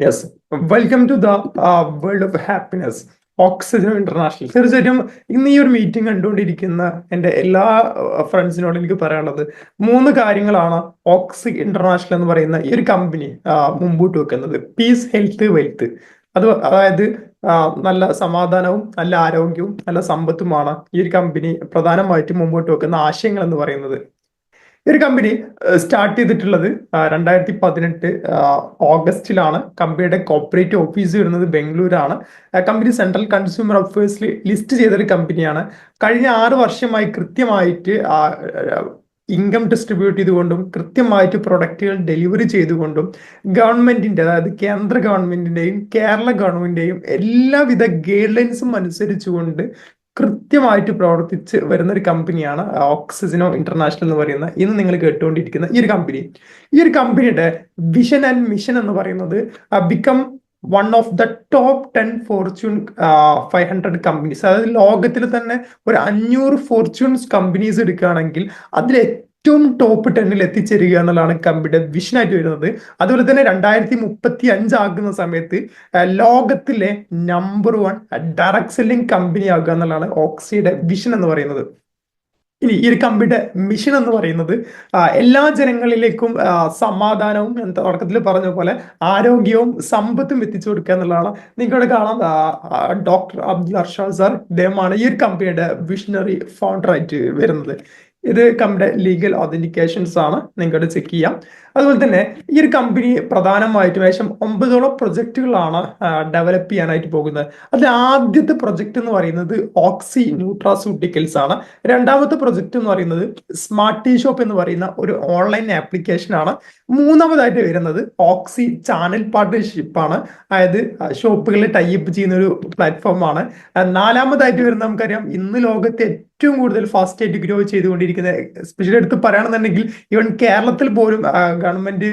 Yes, welcome to the world of happiness, oxygen international. തീർച്ചയായിട്ടും ഇന്ന് ഈ ഒരു മീറ്റിംഗ് കണ്ടുകൊണ്ടിരിക്കുന്ന എൻ്റെ എല്ലാ ഫ്രണ്ട്സിനോടും എനിക്ക് പറയാനുള്ളത് മൂന്ന് കാര്യങ്ങളാണ് ഓക്സി ഇന്റർനാഷണൽ എന്ന് പറയുന്ന ഈ ഒരു കമ്പനി മുമ്പോട്ട് വെക്കുന്നത്. Peace, health, wealth. അതായത് നല്ല സമാധാനവും നല്ല ആരോഗ്യവും നല്ല സമ്പത്തുമാണ് ഈ ഒരു കമ്പനി പ്രധാനമായിട്ടും മുമ്പോട്ട് വെക്കുന്ന ആശയങ്ങൾ എന്ന് പറയുന്നത്. ഈ ഒരു കമ്പനി സ്റ്റാർട്ട് ചെയ്തിട്ടുള്ളത് 2018 ഓഗസ്റ്റിലാണ്. കമ്പനിയുടെ കോർപ്പറേറ്റ് ഓഫീസ് വരുന്നത് ബംഗളൂരാണ്. കമ്പനി സെൻട്രൽ കൺസ്യൂമർ അഫയേഴ്സിൽ ലിസ്റ്റ് ചെയ്തൊരു കമ്പനിയാണ്. കഴിഞ്ഞ 6 വർഷമായി കൃത്യമായിട്ട് ഇൻകം ഡിസ്ട്രിബ്യൂട്ട് ചെയ്തുകൊണ്ടും കൃത്യമായിട്ട് പ്രൊഡക്റ്റുകൾ ഡെലിവറി ചെയ്തുകൊണ്ടും ഗവൺമെന്റിന്റെ, അതായത് കേന്ദ്ര ഗവൺമെന്റിന്റെയും കേരള ഗവൺമെന്റിന്റെയും എല്ലാവിധ ഗൈഡ് ലൈൻസും അനുസരിച്ചുകൊണ്ട് കൃത്യമായിട്ട് പ്രവർത്തിച്ച് വരുന്ന ഒരു കമ്പനിയാണ് ഓക്സിജനോ ഇന്റർനാഷണൽ എന്ന് പറയുന്ന ഇന്ന് നിങ്ങൾ കേട്ടുകൊണ്ടിരിക്കുന്ന ഈ ഒരു കമ്പനി. ഈ ഒരു കമ്പനിയുടെ വിഷൻ ആൻഡ് മിഷൻ എന്ന് പറയുന്നത് become one of the top 10 Fortune 500 companies. അതായത് ലോകത്തിൽ തന്നെ ഒരു 500 ഫോർച്യൂൺസ് കമ്പനീസ് എടുക്കുകയാണെങ്കിൽ അതിൽ ഏറ്റവും ടോപ്പ് 10ൽ എത്തിച്ചേരുക എന്നുള്ളതാണ് കമ്പനിയുടെ വിഷനായിട്ട് വരുന്നത്. അതുപോലെ തന്നെ 2035 ആകുന്ന സമയത്ത് ലോകത്തിലെ നമ്പർ 1 ഡയറക്ട് സെല്ലിംഗ് കമ്പനി ആകുക എന്നുള്ളതാണ് ഓക്സിയുടെ വിഷൻ എന്ന് പറയുന്നത്. ഇനി ഈ ഒരു കമ്പനിയുടെ മിഷൻ എന്ന് പറയുന്നത് എല്ലാ ജനങ്ങളിലേക്കും സമാധാനവും, തുടക്കത്തിൽ പറഞ്ഞ പോലെ ആരോഗ്യവും സമ്പത്തും എത്തിച്ചു കൊടുക്കുക എന്നുള്ളതാണ്. നിങ്ങൾക്കിവിടെ കാണാം ഡോക്ടർ അബ്ദുൽ അർഷാദ് സാർ, ഇദ്ദേഹമാണ് ഈ ഒരു കമ്പനിയുടെ വിഷണറി ഫൗണ്ടർ ആയിട്ട് വരുന്നത്. ഇത് കമ്പനിയുടെ ലീഗൽ ഒതന്റിക്കേഷൻസ് ആണ്, നിങ്ങൾക്കത് ചെക്ക് ചെയ്യാം. അതുപോലെ തന്നെ ഈ ഒരു കമ്പനി പ്രധാനമായിട്ടും ഏകദേശം 9ഓളം പ്രൊജക്ടുകളാണ് ഡെവലപ്പ് ചെയ്യാനായിട്ട് പോകുന്നത്. അതിൽ ആദ്യത്തെ പ്രൊജക്ട് എന്ന് പറയുന്നത് ഓക്സി ന്യൂട്രാസ്യൂട്ടിക്കൽസ് ആണ്. രണ്ടാമത്തെ പ്രൊജക്ട് എന്ന് പറയുന്നത് സ്മാർട്ട് ടീ ഷോപ്പ് എന്ന് പറയുന്ന ഒരു ഓൺലൈൻ ആപ്ലിക്കേഷൻ ആണ്. മൂന്നാമതായിട്ട് വരുന്നത് ഓക്സി ചാനൽ പാർട്ണർഷിപ്പ് ആണ്, അതായത് ഷോപ്പുകളിൽ ടൈപ്പ് ചെയ്യുന്ന ഒരു പ്ലാറ്റ്ഫോം ആണ്. നാലാമതായിട്ട് വരുന്ന നമുക്കറിയാം, ഇന്ന് ലോകത്തെ ഏറ്റവും കൂടുതൽ ഫാസ്റ്റ് ആയിട്ട് ഗ്രോ ചെയ്തുകൊണ്ടിരിക്കുന്ന, എസ്പെഷ്യലി എടുത്ത് പറയുകയാണെന്നുണ്ടെങ്കിൽ ഈവൻ കേരളത്തിൽ പോലും ഗവൺമെന്റ്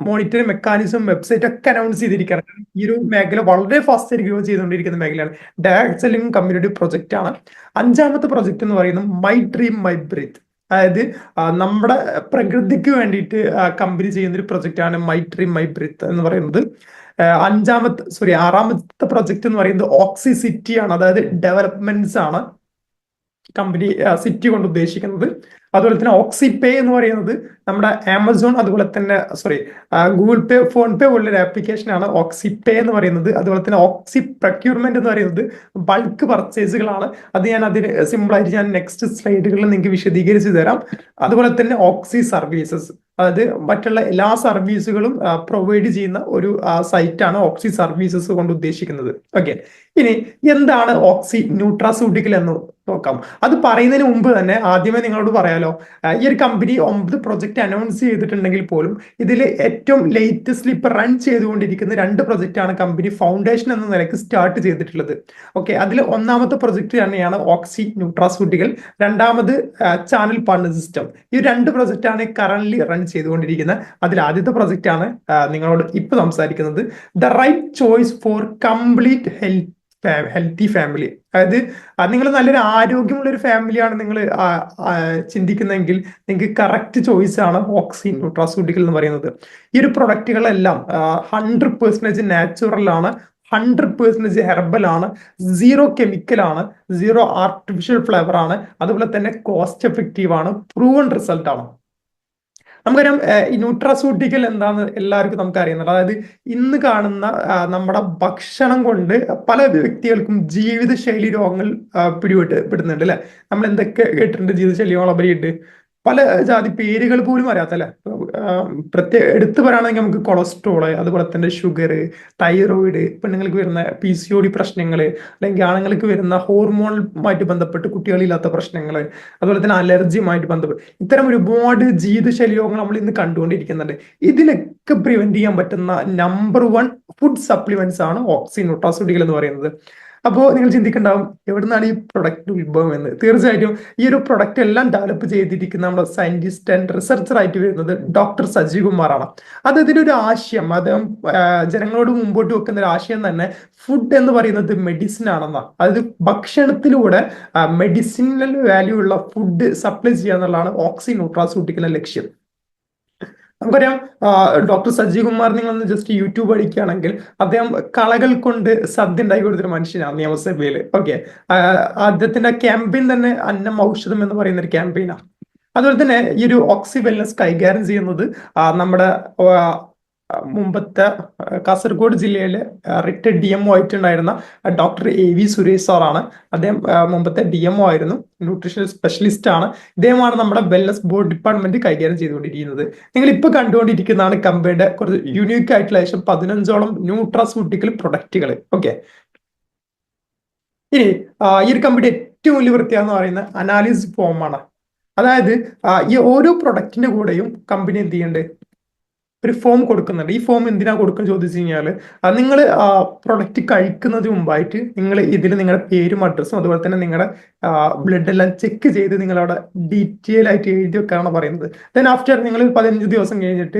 മോണിറ്ററിംഗ് മെക്കാനിസം വെബ്സൈറ്റ് ഒക്കെ അനൗൺസ് ചെയ്തിരിക്കുകയാണ്. ഈ ഒരു മേഖല വളരെ ഫാസ്റ്റ് ആയിട്ട് ഗ്രോ ചെയ്തുകൊണ്ടിരിക്കുന്ന മേഖലയാണ്. ഡയറക്ട് സെല്ലിംഗ് കമ്പനിയുടെ പ്രൊജക്റ്റ് ആണ്. അഞ്ചാമത്തെ പ്രൊജക്ട് എന്ന് പറയുന്നത് മൈ ഡ്രീം മൈ ബ്രീത്ത്, അതായത് നമ്മുടെ പ്രകൃതിക്ക് വേണ്ടിയിട്ട് കമ്പനി ചെയ്യുന്ന ഒരു പ്രൊജക്റ്റ് ആണ് മൈ ഡ്രീം മൈ ബ്രീത്ത് എന്ന് പറയുന്നത്. ആറാമത്തെ പ്രൊജക്ട് എന്ന് പറയുന്നത് ഓക്സി സിറ്റി ആണ്, അതായത് ഡെവലപ്മെന്റ്സ് ആണ് കമ്പനി സിറ്റി കൊണ്ട് ഉദ്ദേശിക്കുന്നത്. അതുപോലെ തന്നെ ഓക്സി പേ എന്ന് പറയുന്നത് നമ്മുടെ ആമസോൺ, അതുപോലെ തന്നെ ഗൂഗിൾ പേ, ഫോൺ പേ പോലുള്ളൊരു ആപ്ലിക്കേഷൻ ആണ് ഓക്സി പേ എന്ന് പറയുന്നത്. അതുപോലെ തന്നെ ഓക്സി പ്രൊക്യൂർമെന്റ് എന്ന് പറയുന്നത് ബൾക്ക് പർച്ചേസുകളാണ്. അത് അതിന് സിമ്പിളായിട്ട് ഞാൻ നെക്സ്റ്റ് സ്ലൈഡുകളിൽ നിങ്ങൾക്ക് വിശദീകരിച്ച് തരാം. അതുപോലെ തന്നെ ഓക്സി സർവീസസ്, അതായത് മറ്റുള്ള എല്ലാ സർവീസുകളും പ്രൊവൈഡ് ചെയ്യുന്ന ഒരു സൈറ്റാണ് ഓക്സി സർവീസസ് കൊണ്ട് ഉദ്ദേശിക്കുന്നത്. ഓക്കെ, ഇനി എന്താണ് ഓക്സി ന്യൂട്രാസ്യൂട്ടിക്കൽ എന്ന് നോക്കാം. അത് പറയുന്നതിന് മുമ്പ് തന്നെ ആദ്യമേ നിങ്ങളോട് പറയാലോ, ഈ ഒരു കമ്പനി 9 പ്രൊജക്ട് അനൗൺസ് ചെയ്തിട്ടുണ്ടെങ്കിൽ പോലും ഇതിൽ ഏറ്റവും ലേറ്റസ്റ്റ്ലി ഇപ്പൊ റൺ ചെയ്തുകൊണ്ടിരിക്കുന്ന 2 പ്രൊജക്റ്റ് ആണ് കമ്പനി ഫൗണ്ടേഷൻ എന്ന നിലയ്ക്ക് സ്റ്റാർട്ട് ചെയ്തിട്ടുള്ളത്. ഓക്കെ, അതിൽ ഒന്നാമത്തെ പ്രൊജക്ട് തന്നെയാണ് ഓക്സി ന്യൂട്രാസ്യൂട്ടിക്കൽ, രണ്ടാമത് ചാനൽ പാർട്ണർ സിസ്റ്റം. ഈ 2 പ്രൊജക്റ്റ് ആണ് കറന്റ് റൺ ചെയ്തുകൊണ്ടിരിക്കുന്നത്. അതിൽ ആദ്യത്തെ പ്രൊജക്റ്റ് ആണ് നിങ്ങളോട് ഇപ്പൊ സംസാരിക്കുന്നത്, the right choice for complete healthy family. അതായത് നിങ്ങൾ നല്ലൊരു ആരോഗ്യമുള്ള ഒരു ഫാമിലിയാണ് നിങ്ങൾ ചിന്തിക്കുന്നതെങ്കിൽ നിങ്ങൾക്ക് കറക്റ്റ് ചോയ്സ് ആണ് ഓക്സി ന്യൂട്രാസ്യൂട്ടിക്കൽ എന്ന് പറയുന്നത്. ഈ ഒരു പ്രൊഡക്റ്റുകളെല്ലാം 100% നാച്ചുറൽ ആണ്, 100% ഹെർബൽ ആണ്, 0 കെമിക്കൽ ആണ്, 0 ആർട്ടിഫിഷ്യൽ ഫ്ലേവർ ആണ്, അതുപോലെ തന്നെ കോസ്റ്റ് എഫക്റ്റീവ് ആണ്, പ്രൂവൺ റിസൾട്ട് ആണ്. നമുക്കറിയാം ഈ ന്യൂട്രാസ്യൂട്ടിക്കൽ എന്താന്ന് എല്ലാവർക്കും നമുക്ക് അറിയുന്നുണ്ട്. അതായത് ഇന്ന് കാണുന്ന നമ്മുടെ ഭക്ഷണം കൊണ്ട് പല വ്യക്തികൾക്കും ജീവിതശൈലി രോഗങ്ങൾ പെടുന്നുണ്ട് അല്ലെ. നമ്മൾ എന്തൊക്കെ കേട്ടിട്ടുണ്ട് ജീവിതശൈലി രോഗങ്ങളെ പറ്റിയിട്ട്, പല ജാതി പേരുകൾ പോലും അറിയാത്തല്ലേ. എടുത്തു പറയുകയാണെങ്കിൽ നമുക്ക് കൊളസ്ട്രോള്, അതുപോലെ തന്നെ ഷുഗർ, തൈറോയിഡ്, പെണ്ണുങ്ങൾക്ക് വരുന്ന PCOD പ്രശ്നങ്ങൾ, അല്ലെങ്കിൽ ആണുങ്ങൾക്ക് വരുന്ന ഹോർമോണുമായിട്ട് ബന്ധപ്പെട്ട് കുട്ടികളില്ലാത്ത പ്രശ്നങ്ങൾ, അതുപോലെ തന്നെ അലർജിയുമായിട്ട് ബന്ധപ്പെട്ട് ഇത്തരം ഒരുപാട് ജീവിതശൈലി രോഗങ്ങൾ നമ്മൾ ഇന്ന് കണ്ടുകൊണ്ടിരിക്കുന്നുണ്ട്. ഇതിലൊക്കെ പ്രിവെന്റ് ചെയ്യാൻ പറ്റുന്ന നമ്പർ 1 ഫുഡ് സപ്ലിമെന്റ്സ് ആണ് ഓക്സി ന്യൂട്രാസ്യൂട്ടിക്കൽ എന്ന് പറയുന്നത്. അപ്പോൾ നിങ്ങൾ ചിന്തിക്കുന്നുണ്ടാവും എവിടുന്നാണ് ഈ പ്രൊഡക്റ്റ് ഉത്ഭവം എന്ന്. തീർച്ചയായിട്ടും ഈ ഒരു പ്രൊഡക്റ്റ് എല്ലാം ഡെവലപ്പ് ചെയ്തിരിക്കുന്ന നമ്മുടെ സയന്റിസ്റ്റ് ആൻഡ് റിസർച്ചർ ആയിട്ട് വരുന്നത് ഡോക്ടർ സജീവ് കുമാറാണ്. അദ്ദേഹത്തിന്റെ ഒരു ആശയം, അദ്ദേഹം ജനങ്ങളോട് മുമ്പോട്ട് വെക്കുന്ന ഒരു ആശയം തന്നെ ഫുഡ് എന്ന് പറയുന്നത് മെഡിസിൻ ആണെന്നാണ്. അതായത് ഭക്ഷണത്തിലൂടെ മെഡിസിനൽ വാല്യൂ ഉള്ള ഫുഡ് സപ്ലൈ ചെയ്യുക എന്നുള്ളതാണ് ഓക്സി ന്യൂട്രാസ്യൂട്ടിക്കലിന്റെ ലക്ഷ്യം. നമുക്കറിയാം, ഡോക്ടർ സജീവ് കുമാർ നിങ്ങളൊന്ന് ജസ്റ്റ് യൂട്യൂബ് അടിക്കുകയാണെങ്കിൽ അദ്ദേഹം കളകൾ കൊണ്ട് സദ്യ ഉണ്ടാക്കി കൊടുത്തൊരു മനുഷ്യനാണ് നിയമസഭയിൽ. ഓക്കെ, അദ്ദേഹത്തിന്റെ ക്യാമ്പയിൻ തന്നെ അന്നം ഔഷധം എന്ന് പറയുന്ന ഒരു ക്യാമ്പയിനാണ്. അതുപോലെ തന്നെ ഈ ഒരു ഓക്സി വെൽനസ് കൈകാര്യം ചെയ്യുന്നത് നമ്മുടെ മുമ്പത്തെ കാസർഗോഡ് ജില്ലയിലെ റിട്ടയർഡ് DMO ആയിട്ടുണ്ടായിരുന്ന ഡോക്ടർ AV സുരേഷ് സാറാണ്. അദ്ദേഹം മുമ്പത്തെ DMO ആയിരുന്നു, ന്യൂട്രീഷണൽ സ്പെഷ്യലിസ്റ്റ് ആണ്. ഇദ്ദേഹമാണ് നമ്മുടെ വെൽനസ് ബോർഡ് ഡിപ്പാർട്ട്മെന്റ് കൈകാര്യം ചെയ്തുകൊണ്ടിരിക്കുന്നത്. നിങ്ങൾ ഇപ്പൊ കണ്ടുകൊണ്ടിരിക്കുന്നതാണ് കമ്പനിയുടെ കുറച്ച് യൂണീക്ക് ആയിട്ടുള്ള ഏകദേശം 15ഓളം ന്യൂട്രാസ്യൂട്ടിക്കൽ പ്രൊഡക്റ്റുകൾ. ഓക്കെ, ഇനി ഈ ഒരു കമ്പനി ഏറ്റവും വലിയ പ്രത്യേകത എന്ന് പറയുന്നത് അനാലിസിസ് ഫോമാണ്. അതായത് ഈ ഓരോ പ്രൊഡക്റ്റിന്റെ കൂടെയും കമ്പനി എന്ത് ചെയ്യുന്നുണ്ട്, ഒരു ഫോം കൊടുക്കുന്നുണ്ട്. ഈ ഫോം എന്തിനാ കൊടുക്കുന്നത് ചോദിച്ചു കഴിഞ്ഞാൽ, നിങ്ങൾ പ്രൊഡക്റ്റ് കഴിക്കുന്നതിന് മുമ്പായിട്ട് നിങ്ങൾ ഇതിൽ നിങ്ങളുടെ പേരും അഡ്രസ്സും അതുപോലെ തന്നെ നിങ്ങളുടെ ബ്ലഡ് എല്ലാം ചെക്ക് ചെയ്ത് നിങ്ങളവിടെ ഡീറ്റെയിൽ ആയിട്ട് എഴുതി വെക്കാനാണ് പറയുന്നത്. ദെൻ ആഫ്റ്റർ നിങ്ങൾ 15 ദിവസം കഴിഞ്ഞിട്ട്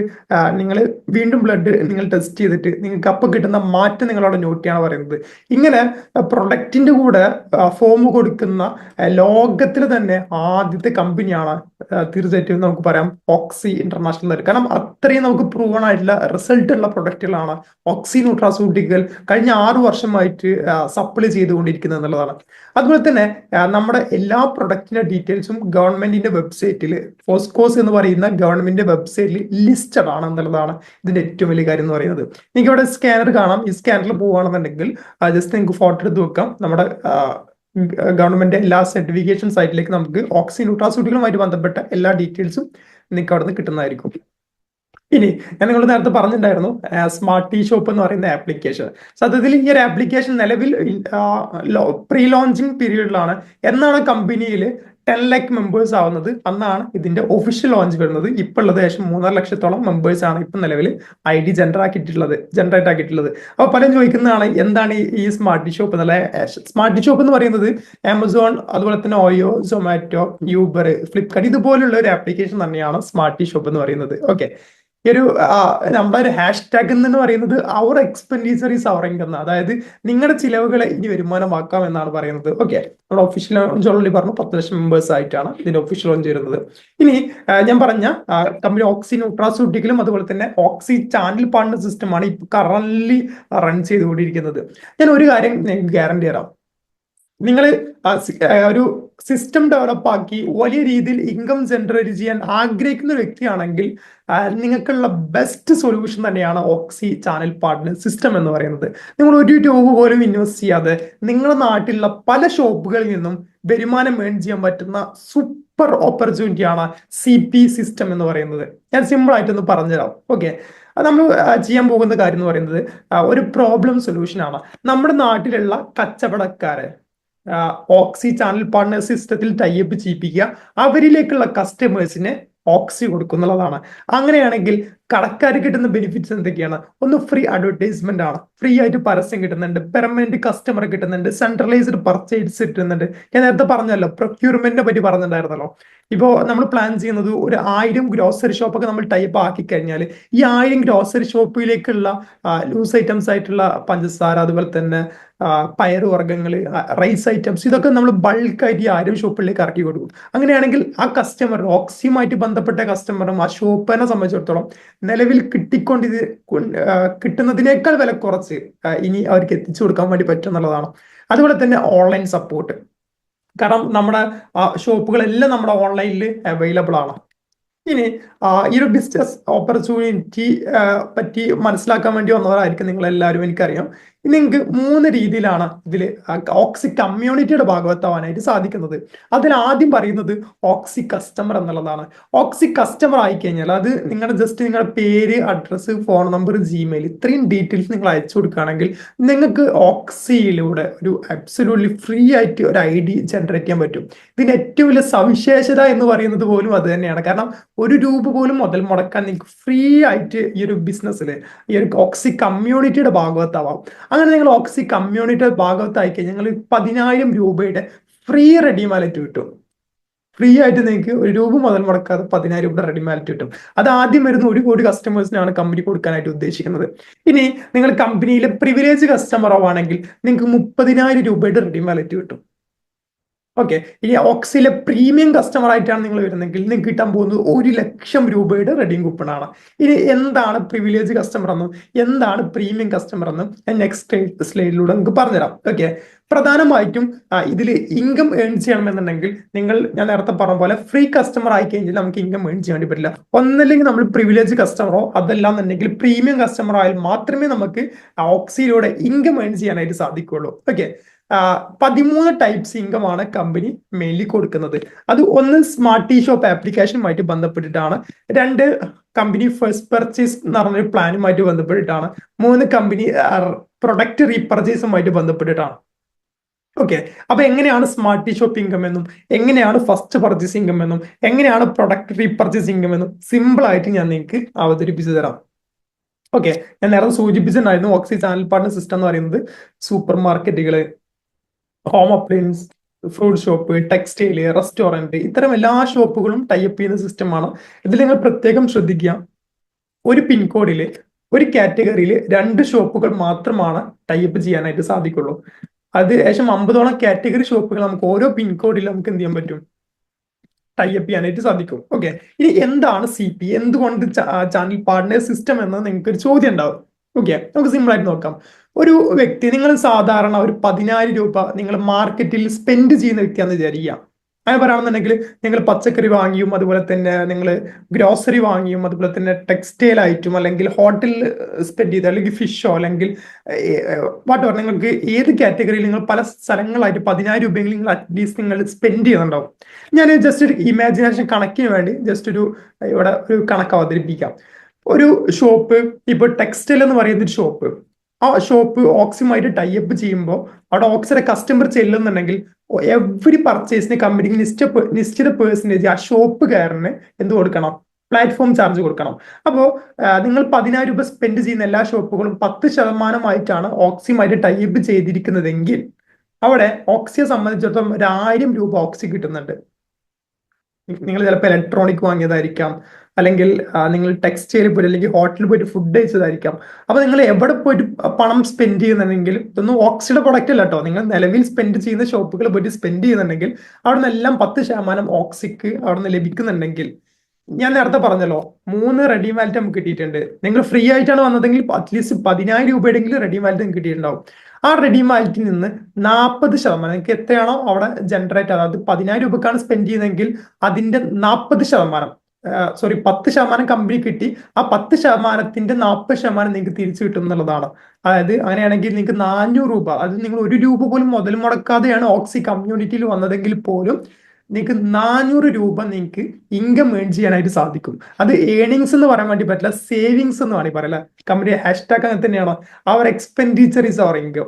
നിങ്ങൾ വീണ്ടും ബ്ലഡ് നിങ്ങൾ ടെസ്റ്റ് ചെയ്തിട്ട് നിങ്ങൾക്ക് അപ്പം കിട്ടുന്ന മാറ്റം നിങ്ങളവിടെ നോട്ട് ചെയ്യാണ് പറയുന്നത്. ഇങ്ങനെ പ്രൊഡക്റ്റിന്റെ കൂടെ ഫോം കൊടുക്കുന്ന ലോകത്തിൽ തന്നെ ആദ്യത്തെ കമ്പനിയാണ് തീർച്ചയായിട്ടും നമുക്ക് പറയാം ഓക്സി ഇന്റർനാഷണൽ. കാരണം അത്രയും നമുക്ക് പ്രൂവൺ ആയിട്ടുള്ള റിസൾട്ട് ഉള്ള പ്രൊഡക്റ്റുകളാണ് ഓക്സി ന്യൂട്രാസ്യൂട്ടിക്കൽ കഴിഞ്ഞ 6 വർഷമായിട്ട് സപ്ലൈ ചെയ്തുകൊണ്ടിരിക്കുന്നത് എന്നുള്ളതാണ്. അതുപോലെ തന്നെ നമ്മുടെ എല്ലാ പ്രൊഡക്റ്റിന്റെ ഡീറ്റെയിൽസും ഗവൺമെന്റിന്റെ വെബ്സൈറ്റിൽ, ഫോസ്കോസ് എന്ന് പറയുന്ന ഗവൺമെന്റിന്റെ വെബ്സൈറ്റിൽ ലിസ്റ്റഡ് ആണ് എന്നുള്ളതാണ് ഇതിന്റെ ഏറ്റവും വലിയ കാര്യം എന്ന് പറയുന്നത്. നിങ്ങൾക്ക് ഇവിടെ സ്കാനർ കാണാം. ഈ സ്കാനറിൽ പോവുകയാണെന്നുണ്ടെങ്കിൽ ജസ്റ്റ് നിങ്ങൾക്ക് ഫോട്ടോ എടുത്ത് വെക്കാം. നമ്മുടെ ഗവൺമെന്റ് എല്ലാ സർട്ടിഫിക്കേഷൻ സൈറ്റിലേക്ക് നമുക്ക് ഓക്സി ന്യൂട്രാസ്യൂട്ടിക്കലുമായിട്ട് ബന്ധപ്പെട്ട എല്ലാ ഡീറ്റെയിൽസും നിങ്ങൾക്ക് അവിടെ നിന്ന് കിട്ടുന്നതായിരിക്കും. ഇനി ഞാൻ നിങ്ങൾ നേരത്തെ പറഞ്ഞിട്ടുണ്ടായിരുന്നു സ്മാർട്ട് ടീ ഷോപ്പ് എന്ന് പറയുന്ന ആപ്ലിക്കേഷൻ. സത്യത്തിൽ ഈ ഒരു ആപ്ലിക്കേഷൻ നിലവിൽ പ്രീ ലോഞ്ചിങ് പീരീഡിലാണ്. എന്നാണ് കമ്പനിയിൽ 10 lakh മെമ്പേഴ്സ് ആവുന്നത് അന്നാണ് ഇതിന്റെ ഒഫീഷ്യൽ ലോഞ്ച് വരുന്നത്. ഇപ്പൊ ഉള്ളത് ഏകദേശം 3.5 ലക്ഷത്തോളം മെമ്പേഴ്സ് ആണ് ഇപ്പൊ നിലവിൽ ID ജനറേറ്റ് ആക്കിയിട്ടുള്ളത്. അപ്പൊ പലരും ചോദിക്കുന്നതാണ് എന്താണ് ഈ സ്മാർട്ട് ടീ ഷോപ്പ് എന്നുള്ള. സ്മാർട്ട് ടീ ഷോപ്പ് എന്ന് പറയുന്നത് ആമസോൺ അതുപോലെ തന്നെ ഓയോ, സൊമാറ്റോ, യൂബർ, ഫ്ലിപ്കാർട്ട് ഇതുപോലുള്ള ഒരു ആപ്ലിക്കേഷൻ തന്നെയാണ് സ്മാർട്ട് ടീ ഷോപ്പ് എന്ന് പറയുന്നത്. ഓക്കെ, ഈ ഒരു നമ്മുടെ ഒരു #, എന്ന് പറയുന്നത് അവർ എക്സ്പെൻഡിച്ചർ ഈസ് അവർ ഇൻകം, അതായത് നിങ്ങളുടെ ചിലവുകളെ ഇനി വരുമാനമാക്കാം എന്നാണ് പറയുന്നത്. ഓക്കെ, നമ്മുടെ ഒഫീഷ്യൽ ലോഞ്ച് ഓൾറെഡി പറഞ്ഞു 10 ലക്ഷം മെമ്പേഴ്സ് ആയിട്ടാണ് ഇതിന്റെ ഒഫീഷ്യൽ ലോഞ്ച് വരുന്നത്. ഇനി ഞാൻ പറഞ്ഞ കമ്പനി ഓക്സി ന്യൂട്രാസ്യൂട്ടിക്കലും അതുപോലെ തന്നെ ഓക്സി ചാനൽ പാർട്ണർ സിസ്റ്റമാണ് ഇപ്പൊ കറന്റ്ലി റൺ ചെയ്തുകൊണ്ടിരിക്കുന്നത്. ഞാൻ ഒരു കാര്യം നിങ്ങൾക്ക് ഗ്യാരണ്ടി തരാം. നിങ്ങൾ ഒരു സിസ്റ്റം ഡെവലപ്പ് ആക്കി വലിയ രീതിയിൽ ഇൻകം ജനറേറ്റ് ചെയ്യാൻ ആഗ്രഹിക്കുന്ന ഒരു വ്യക്തിയാണെങ്കിൽ നിങ്ങൾക്കുള്ള ബെസ്റ്റ് സൊല്യൂഷൻ തന്നെയാണ് ഓക്സി ചാനൽ പാർട്ണർ സിസ്റ്റം എന്ന് പറയുന്നത്. നിങ്ങൾ ഒരു രൂപ പോലും ഇൻവെസ്റ്റ് ചെയ്യാതെ നിങ്ങളുടെ നാട്ടിലുള്ള പല ഷോപ്പുകളിൽ നിന്നും വരുമാനം ഏൺ ചെയ്യാൻ പറ്റുന്ന സൂപ്പർ ഓപ്പർച്യൂണിറ്റിയാണ് CP സിസ്റ്റം എന്ന് പറയുന്നത്. ഞാൻ സിമ്പിൾ ആയിട്ടൊന്ന് പറഞ്ഞുതരാം. ഓക്കെ, നമ്മൾ ചെയ്യാൻ പോകുന്ന കാര്യം എന്ന് പറയുന്നത് ഒരു പ്രോബ്ലം സൊല്യൂഷൻ ആണ്. നമ്മുടെ നാട്ടിലുള്ള കച്ചവടക്കാരെ ഓക്സി ചാനൽ പാർട്ണർ സിസ്റ്റത്തിൽ ടൈപ്പ് ചെയ്യിപ്പിക്കുക, അവരിലേക്കുള്ള കസ്റ്റമേഴ്സിനെ ഓക്സി കൊടുക്കുന്നുള്ളതാണ്. അങ്ങനെയാണെങ്കിൽ കടക്കാർക്ക് കിട്ടുന്ന ബെനിഫിറ്റ്സ് എന്തൊക്കെയാണ്? ഒന്ന് ഫ്രീ അഡ്വർടൈസ്മെന്റ് ആണ്, ഫ്രീ ആയിട്ട് പരസ്യം കിട്ടുന്നുണ്ട്, പെർമനന്റ് കസ്റ്റമർ കിട്ടുന്നുണ്ട്, സെൻട്രലൈസ്ഡ് പർച്ചേസ് കിട്ടുന്നുണ്ട്. ഞാൻ നേരത്തെ പറഞ്ഞല്ലോ, പ്രൊക്യൂർമെന്റിനെ പറ്റി പറഞ്ഞിട്ടുണ്ടായിരുന്നല്ലോ. ഇപ്പോൾ നമ്മൾ പ്ലാൻ ചെയ്യുന്നത് ഒരു 1000 ഗ്രോസറി ഷോപ്പൊക്കെ നമ്മൾ ടൈപ്പ് ആക്കി കഴിഞ്ഞാൽ ഈ 1000 ഗ്രോസറി ഷോപ്പിലേക്കുള്ള ലൂസ് ഐറ്റംസ് ആയിട്ടുള്ള പഞ്ചസാര അതുപോലെ തന്നെ പയറുവർഗ്ഗങ്ങൾ, റൈസ് ഐറ്റംസ് ഇതൊക്കെ നമ്മൾ ബൾക്കായിട്ട് ഈ 1000 ഷോപ്പിലേക്ക് ഇറക്കി കൊടുക്കും. അങ്ങനെയാണെങ്കിൽ ആ കസ്റ്റമർ ഓക്സിയുമായിട്ട് ബന്ധപ്പെട്ട കസ്റ്റമറും ആ ഷോപ്പിനെ സംബന്ധിച്ചിടത്തോളം നിലവിൽ കിട്ടുന്നതിനേക്കാൾ വില കുറച്ച് ഇനി അവർക്ക് എത്തിച്ചു കൊടുക്കാൻ വേണ്ടി പറ്റും എന്നുള്ളതാണ്. അതുപോലെ തന്നെ ഓൺലൈൻ സപ്പോർട്ട്, കാരണം നമ്മുടെ ഷോപ്പുകളെല്ലാം നമ്മുടെ ഓൺലൈനിൽ അവൈലബിൾ ആണ്. ഇനി ഈ ഒരു ബിസിനസ് ഓപ്പർച്യൂണിറ്റി പറ്റി മനസ്സിലാക്കാൻ വേണ്ടി വന്നവരായിരിക്കും നിങ്ങൾ എല്ലാവരും, എനിക്കറിയാം. നിങ്ങൾക്ക് 3 രീതിയിലാണ് ഇതിൽ ഓക്സി കമ്മ്യൂണിറ്റിയുടെ ഭാഗവത്താവാനായിട്ട് സാധിക്കുന്നത്. അതിൽ ആദ്യം പറയുന്നത് ഓക്സി കസ്റ്റമർ എന്നുള്ളതാണ്. ഓക്സി കസ്റ്റമർ ആയിക്കഴിഞ്ഞാൽ അത് നിങ്ങളുടെ പേര്, അഡ്രസ്സ്, ഫോൺ നമ്പർ, ജിമെയിൽ ഇത്രയും ഡീറ്റെയിൽസ് നിങ്ങൾ അയച്ചു കൊടുക്കുകയാണെങ്കിൽ നിങ്ങൾക്ക് ഓക്സിയിലൂടെ ഒരു അബ്സല്യൂട്ട്ലി ഫ്രീ ആയിട്ട് ഒരു ID ജനറേറ്റ് ചെയ്യാൻ പറ്റും. ഇതിന്റെ ഏറ്റവും വലിയ സവിശേഷത എന്ന് പറയുന്നത് പോലും അത് തന്നെയാണ്. കാരണം 1 രൂപ പോലും മുതൽ മുടക്കാൻ നിങ്ങൾക്ക് ഫ്രീ ആയിട്ട് ഈ ഒരു ബിസിനസ്സിൽ ഈ ഒരു ഓക്സി കമ്മ്യൂണിറ്റിയുടെ ഭാഗവത്താവാം. അങ്ങനെ നിങ്ങൾ ഓക്സി കമ്മ്യൂണിറ്റിയുടെ ഭാഗത്തായി കഴിഞ്ഞാൽ നിങ്ങൾ 10,000 രൂപയുടെ ഫ്രീ റെഡി വാലറ്റ് കിട്ടും. ഫ്രീ ആയിട്ട് നിങ്ങൾക്ക് 1 രൂപ മുതൽ മുടക്കാതെ 10,000 രൂപയുടെ റെഡി വാലറ്റ് കിട്ടും. അത് ആദ്യം വരുന്ന 1 കോടി കസ്റ്റമേഴ്സിനാണ് കമ്പനി കൊടുക്കാനായിട്ട് ഉദ്ദേശിക്കുന്നത്. ഇനി നിങ്ങൾ കമ്പനിയിലെ പ്രിവിലേജ് കസ്റ്റമർ ആവുകയാണെങ്കിൽ നിങ്ങൾക്ക് 30,000 രൂപയുടെ റെഡി വാലറ്റ് കിട്ടും. ഓക്കെ. ഇനി ഓക്സിലെ പ്രീമിയം കസ്റ്റമർ ആയിട്ടാണ് നിങ്ങൾ വരുന്നതെങ്കിൽ നിങ്ങൾക്ക് കിട്ടാൻ പോകുന്നത് 1,00,000 രൂപയുടെ റെഡീം കൂപ്പൺ ആണ്. ഇനി എന്താണ് പ്രിവിലേജ് കസ്റ്റമർ എന്നും എന്താണ് പ്രീമിയം കസ്റ്റമർ എന്നും ഞാൻ നെക്സ്റ്റ് സ്ലൈഡിലൂടെ നിങ്ങൾക്ക് പറഞ്ഞുതരാം. ഓക്കെ. പ്രധാനമായിട്ടും ഇതിൽ ഇൻകം ഏൺ ചെയ്യണമെന്നുണ്ടെങ്കിൽ ഞാൻ നേരത്തെ പറഞ്ഞ പോലെ ഫ്രീ കസ്റ്റമർ ആയി കഴിഞ്ഞാൽ നമുക്ക് ഇൻകം ഏൺ ചെയ്യാൻ വേണ്ടി പറ്റില്ല. ഒന്നല്ലെങ്കിൽ നമ്മൾ പ്രിവിലേജ് കസ്റ്റമറോ അതല്ലാന്നുണ്ടെങ്കിൽ പ്രീമിയം കസ്റ്റമർ ആയാൽ മാത്രമേ നമുക്ക് ഓക്സിയിലൂടെ ഇൻകം ഏൺ ചെയ്യാനായിട്ട് സാധിക്കുള്ളൂ. ഓക്കെ. 13 ടൈപ്സ് ഇൻകം ആണ് കമ്പനി മെയിൻലി കൊടുക്കുന്നത്. അത് ഒന്ന് സ്മാർട്ട് ടീ ഷോപ്പ് ആപ്ലിക്കേഷനുമായിട്ട് ബന്ധപ്പെട്ടിട്ടാണ്, 2 കമ്പനി ഫസ്റ്റ് പർച്ചേസ് എന്ന് പറഞ്ഞൊരു പ്ലാനുമായിട്ട് ബന്ധപ്പെട്ടിട്ടാണ്, 3 കമ്പനി പ്രൊഡക്റ്റ് റീപർച്ചേസുമായിട്ട് ബന്ധപ്പെട്ടിട്ടാണ്. ഓക്കെ. അപ്പൊ എങ്ങനെയാണ് സ്മാർട്ട് ടീ ഷോപ്പ് ഇൻകം എന്നും എങ്ങനെയാണ് ഫസ്റ്റ് പർച്ചേസ് ഇൻകം എന്നും എങ്ങനെയാണ് പ്രൊഡക്റ്റ് റീപർച്ചേസ് ഇൻകം എന്നും സിമ്പിൾ ആയിട്ട് ഞാൻ നിങ്ങൾക്ക് അവതരിപ്പിച്ചു തരാം. ഓക്കെ. ഞാൻ നേരത്തെ സൂചിപ്പിച്ചിട്ടുണ്ടായിരുന്നു ഓക്സി ചാനൽ പാർട്ണർ സിസ്റ്റം എന്ന് പറയുന്നത് സൂപ്പർ മാർക്കറ്റുകള്, home appliance, fruit shop, textile, restaurant, ഇത്തരം എല്ലാ ഷോപ്പുകളും ടൈപ്പ് ചെയ്യുന്ന സിസ്റ്റമാണ്. ഇതിൽ നിങ്ങൾ പ്രത്യേകം ശ്രദ്ധിക്കുക, ഒരു പിൻകോഡിൽ ഒരു കാറ്റഗറിയിൽ 2 ഷോപ്പുകൾ മാത്രമാണ് ടൈപ്പ് ചെയ്യാനായിട്ട് സാധിക്കുള്ളൂ. അത് ഏകദേശം 50ഓളം കാറ്റഗറി ഷോപ്പുകൾ നമുക്ക് ഓരോ പിൻകോഡിലും നമുക്ക് എന്ത് ചെയ്യാൻ പറ്റും, ടൈപ്പ് ചെയ്യാനായിട്ട് സാധിക്കും. ഓക്കെ. ഇനി എന്താണ് CP, എന്തുകൊണ്ട് ചാനൽ പാർട്ണർ സിസ്റ്റം എന്ന് നിങ്ങൾക്ക് ഒരു ചോദ്യം ഉണ്ടാവും. ഓക്കെ. നമുക്ക് സിമ്പിൾ ആയിട്ട് നോക്കാം. ഒരു വ്യക്തി, നിങ്ങൾ സാധാരണ ഒരു 10,000 രൂപ നിങ്ങൾ മാർക്കറ്റിൽ സ്പെൻഡ് ചെയ്യുന്ന വ്യക്തിയാണെന്ന് വിചാരിക്കാം. അങ്ങനെ പറയുകയാണെന്നുണ്ടെങ്കിൽ നിങ്ങൾ പച്ചക്കറി വാങ്ങിയും അതുപോലെ തന്നെ നിങ്ങൾ ഗ്രോസറി വാങ്ങിയും അതുപോലെ തന്നെ ടെക്സ്റ്റൈൽ ആയിട്ടും അല്ലെങ്കിൽ ഹോട്ടലിൽ സ്പെൻഡ് ചെയ്ത് അല്ലെങ്കിൽ ഫിഷോ അല്ലെങ്കിൽ വാട്ട് നിങ്ങൾക്ക് ഏത് കാറ്റഗറിയിൽ നിങ്ങൾ പല സ്ഥലങ്ങളായിട്ട് 10,000 രൂപയെങ്കിലും നിങ്ങൾ അറ്റ്ലീസ്റ്റ് നിങ്ങൾ സ്പെൻഡ് ചെയ്യുന്നുണ്ടാവും. ഞാൻ ജസ്റ്റ് ഒരു ഇമാജിനേഷൻ കണക്കിന് വേണ്ടി ജസ്റ്റ് ഇവിടെ ഒരു കണക്ക് അവതരിപ്പിക്കാം. ഒരു ഷോപ്പ്, ഇപ്പൊ ടെക്സ്റ്റൈൽ എന്ന് പറയുന്ന ഒരു ഷോപ്പ്, ആ ഷോപ്പ് ഓക്സിയുമായിട്ട് ടൈപ്പ് ചെയ്യുമ്പോൾ അവിടെ ഓക്സിയുടെ കസ്റ്റമർ ചെല്ലുന്നുണ്ടെങ്കിൽ എവറി പർച്ചേസിന് കമ്പനിക്ക് നിശ്ചിത പേഴ്സൻറ്റേജ് ആ ഷോപ്പുകാരന് എന്ത് കൊടുക്കണം, പ്ലാറ്റ്ഫോം ചാർജ് കൊടുക്കണം. അപ്പോൾ നിങ്ങൾ 10,000 രൂപ സ്പെൻഡ് ചെയ്യുന്ന എല്ലാ ഷോപ്പുകളും 10% ഓക്സിയുമായിട്ട് ടൈപ്പ് ചെയ്തിരിക്കുന്നതെങ്കിൽ അവിടെ ഓക്സിയെ സംബന്ധിച്ചിടത്തോളം 1,000 രൂപ ഓക്സി കിട്ടുന്നുണ്ട്. നിങ്ങൾ ചിലപ്പോൾ ഇലക്ട്രോണിക് വാങ്ങിയതായിരിക്കാം, അല്ലെങ്കിൽ നിങ്ങൾ ടെക്സ്റ്റൈലിൽ പോയിട്ട് അല്ലെങ്കിൽ ഹോട്ടലിൽ പോയിട്ട് ഫുഡ് കഴിച്ചതായിരിക്കാം. അപ്പൊ നിങ്ങൾ എവിടെ പോയിട്ട് പണം സ്പെൻഡ് ചെയ്യുന്നുണ്ടെങ്കിൽ ഇതൊന്നും ഓക്സിയുടെ പ്രൊഡക്റ്റ് അല്ല കേട്ടോ, നിങ്ങൾ നിലവിൽ സ്പെൻഡ് ചെയ്യുന്ന ഷോപ്പുകൾ പോയിട്ട് സ്പെൻഡ് ചെയ്യുന്നുണ്ടെങ്കിൽ അവിടെ നിന്നെല്ലാം 10% ഓക്സിക്ക് അവിടെ നിന്ന് ലഭിക്കുന്നുണ്ടെങ്കിൽ, ഞാൻ നേരത്തെ പറഞ്ഞല്ലോ 3 റെഡി വാലറ്റ് നമുക്ക് കിട്ടിയിട്ടുണ്ട്. നിങ്ങൾ ഫ്രീ ആയിട്ടാണ് വന്നതെങ്കിൽ അറ്റ്ലീസ്റ്റ് 10,000 രൂപയുടെങ്കിലും റെഡി വാലറ്റ് നിങ്ങൾക്ക് കിട്ടിയിട്ടുണ്ടാവും. ആ റെഡി വാലറ്റിൽ നിന്ന് 40%, നിങ്ങൾക്ക് എത്രയാണോ അവിടെ ജനറേറ്റ്, അതായത് 10,000 രൂപക്കാണ് സ്പെൻഡ് ചെയ്യുന്നതെങ്കിൽ അതിന്റെ 40%, 10% കമ്പനി കിട്ടി, ആ 10%ന്റെ 40% നിങ്ങൾക്ക് തിരിച്ചു കിട്ടും എന്നുള്ളതാണ്. അതായത് അങ്ങനെയാണെങ്കിൽ നിങ്ങൾക്ക് 400 രൂപ, അത് നിങ്ങൾ 1 രൂപ പോലും മുതൽ മുടക്കാതെയാണ് ഓക്സി കമ്മ്യൂണിറ്റിയിൽ വന്നതെങ്കിൽ പോലും നിങ്ങൾക്ക് 400 രൂപ നിങ്ങൾക്ക് ഇൻകം ഏൺ ചെയ്യാനായിട്ട് സാധിക്കും. അത് ഏണിങ്സ് എന്ന് പറയാൻ വേണ്ടി പറ്റില്ല, സേവിങ്സ് എന്ന് വേണമെങ്കിൽ പറയല. കമ്പനി ഹാഷ്ടാഗ് അങ്ങനെ തന്നെയാണ്, അവർ എക്സ്പെൻഡിച്ചർ ഇസ് അവർ ഇൻകം.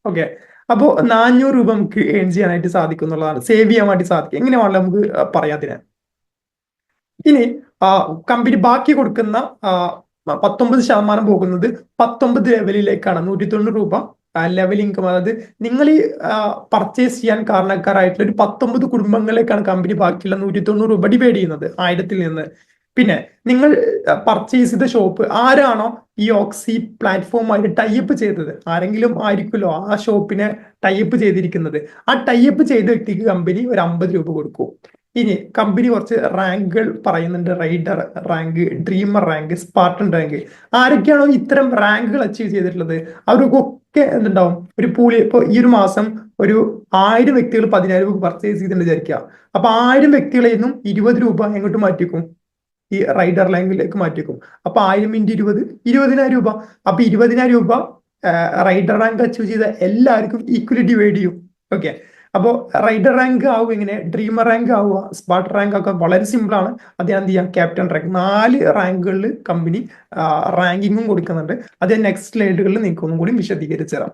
ഓക്കെ. അപ്പോൾ 400 രൂപ നമുക്ക് ഏൺ ചെയ്യാനായിട്ട് സാധിക്കും എന്നുള്ളതാണ്, സേവ് ചെയ്യാൻ വേണ്ടി സാധിക്കും. എങ്ങനെയാണല്ലോ നമുക്ക് പറയാതിന്. ഇനി കമ്പനി ബാക്കി കൊടുക്കുന്ന 19% പോകുന്നത് 19 ലെവലിലേക്കാണ്. 190 രൂപ ലെവൽ ഇൻകം, അതായത് നിങ്ങൾ ഈ പർച്ചേസ് ചെയ്യാൻ കാരണക്കാരായിട്ടുള്ള ഒരു 19 കുടുംബങ്ങളിലേക്കാണ് കമ്പനി ബാക്കിയുള്ള 190 രൂപ ഡിവൈഡ് ചെയ്യുന്നത് 1000-ൽ നിന്ന്. പിന്നെ നിങ്ങൾ പർച്ചേസ് ചെയ്ത ഷോപ്പ് ആരാണോ ഈ ഓക്സി പ്ലാറ്റ്ഫോമായിട്ട് ടൈപ്പ് ചെയ്തത്, ആരെങ്കിലും ആയിരിക്കുമല്ലോ ആ ഷോപ്പിനെ ടൈപ്പ് ചെയ്തിരിക്കുന്നത്, ആ ടൈപ്പ് ചെയ്ത വ്യക്തിക്ക് കമ്പനി ഒരു 50 രൂപ കൊടുക്കും. ഇനി കമ്പനി കുറച്ച് റാങ്കുകൾ പറയുന്നുണ്ട്, rider rank, dreamer rank, Spartan rank. ആരൊക്കെയാണോ ഇത്തരം റാങ്കുകൾ അച്ചീവ് ചെയ്തിട്ടുള്ളത് അവർക്കൊക്കെ എന്തുണ്ടാവും, ഒരു പൂളി. ഇപ്പൊ ഈ ഒരു മാസം ഒരു 1000 വ്യക്തികൾ 10,000 രൂപ പർച്ചേസ് ചെയ്തിട്ടുണ്ട് വിചാരിക്കുക. അപ്പൊ 1000 വ്യക്തികളിൽ നിന്നും 20 രൂപ എങ്ങോട്ട് മാറ്റിക്കും, ഈ റൈഡർ റാങ്കിലേക്ക് മാറ്റിക്കും. അപ്പൊ 1000 × 20 20,000 രൂപ. അപ്പൊ 20,000 രൂപ റൈഡർ റാങ്ക് അച്ചീവ് ചെയ്ത എല്ലാവർക്കും ഈക്വലി ഡിവൈഡ് ചെയ്യും. ഓക്കെ. അപ്പോൾ റൈഡർ റാങ്ക് ആവും, ഇങ്ങനെ ഡ്രീമർ റാങ്ക് ആവുക, സ്പാർട്ട് റാങ്ക് ഒക്കെ വളരെ സിമ്പിൾ ആണ്. അത് ഞാൻ എന്ത് ചെയ്യാം, ക്യാപ്റ്റൻ റാങ്ക്, 4 റാങ്കുകളിൽ കമ്പനി റാങ്കിങ്ങും കൊടുക്കുന്നുണ്ട്. അത് നെക്സ്റ്റ് സ്ലൈഡുകളിൽ നിങ്ങൾക്ക് ഒന്നും കൂടി വിശദീകരിച്ചു തരാം.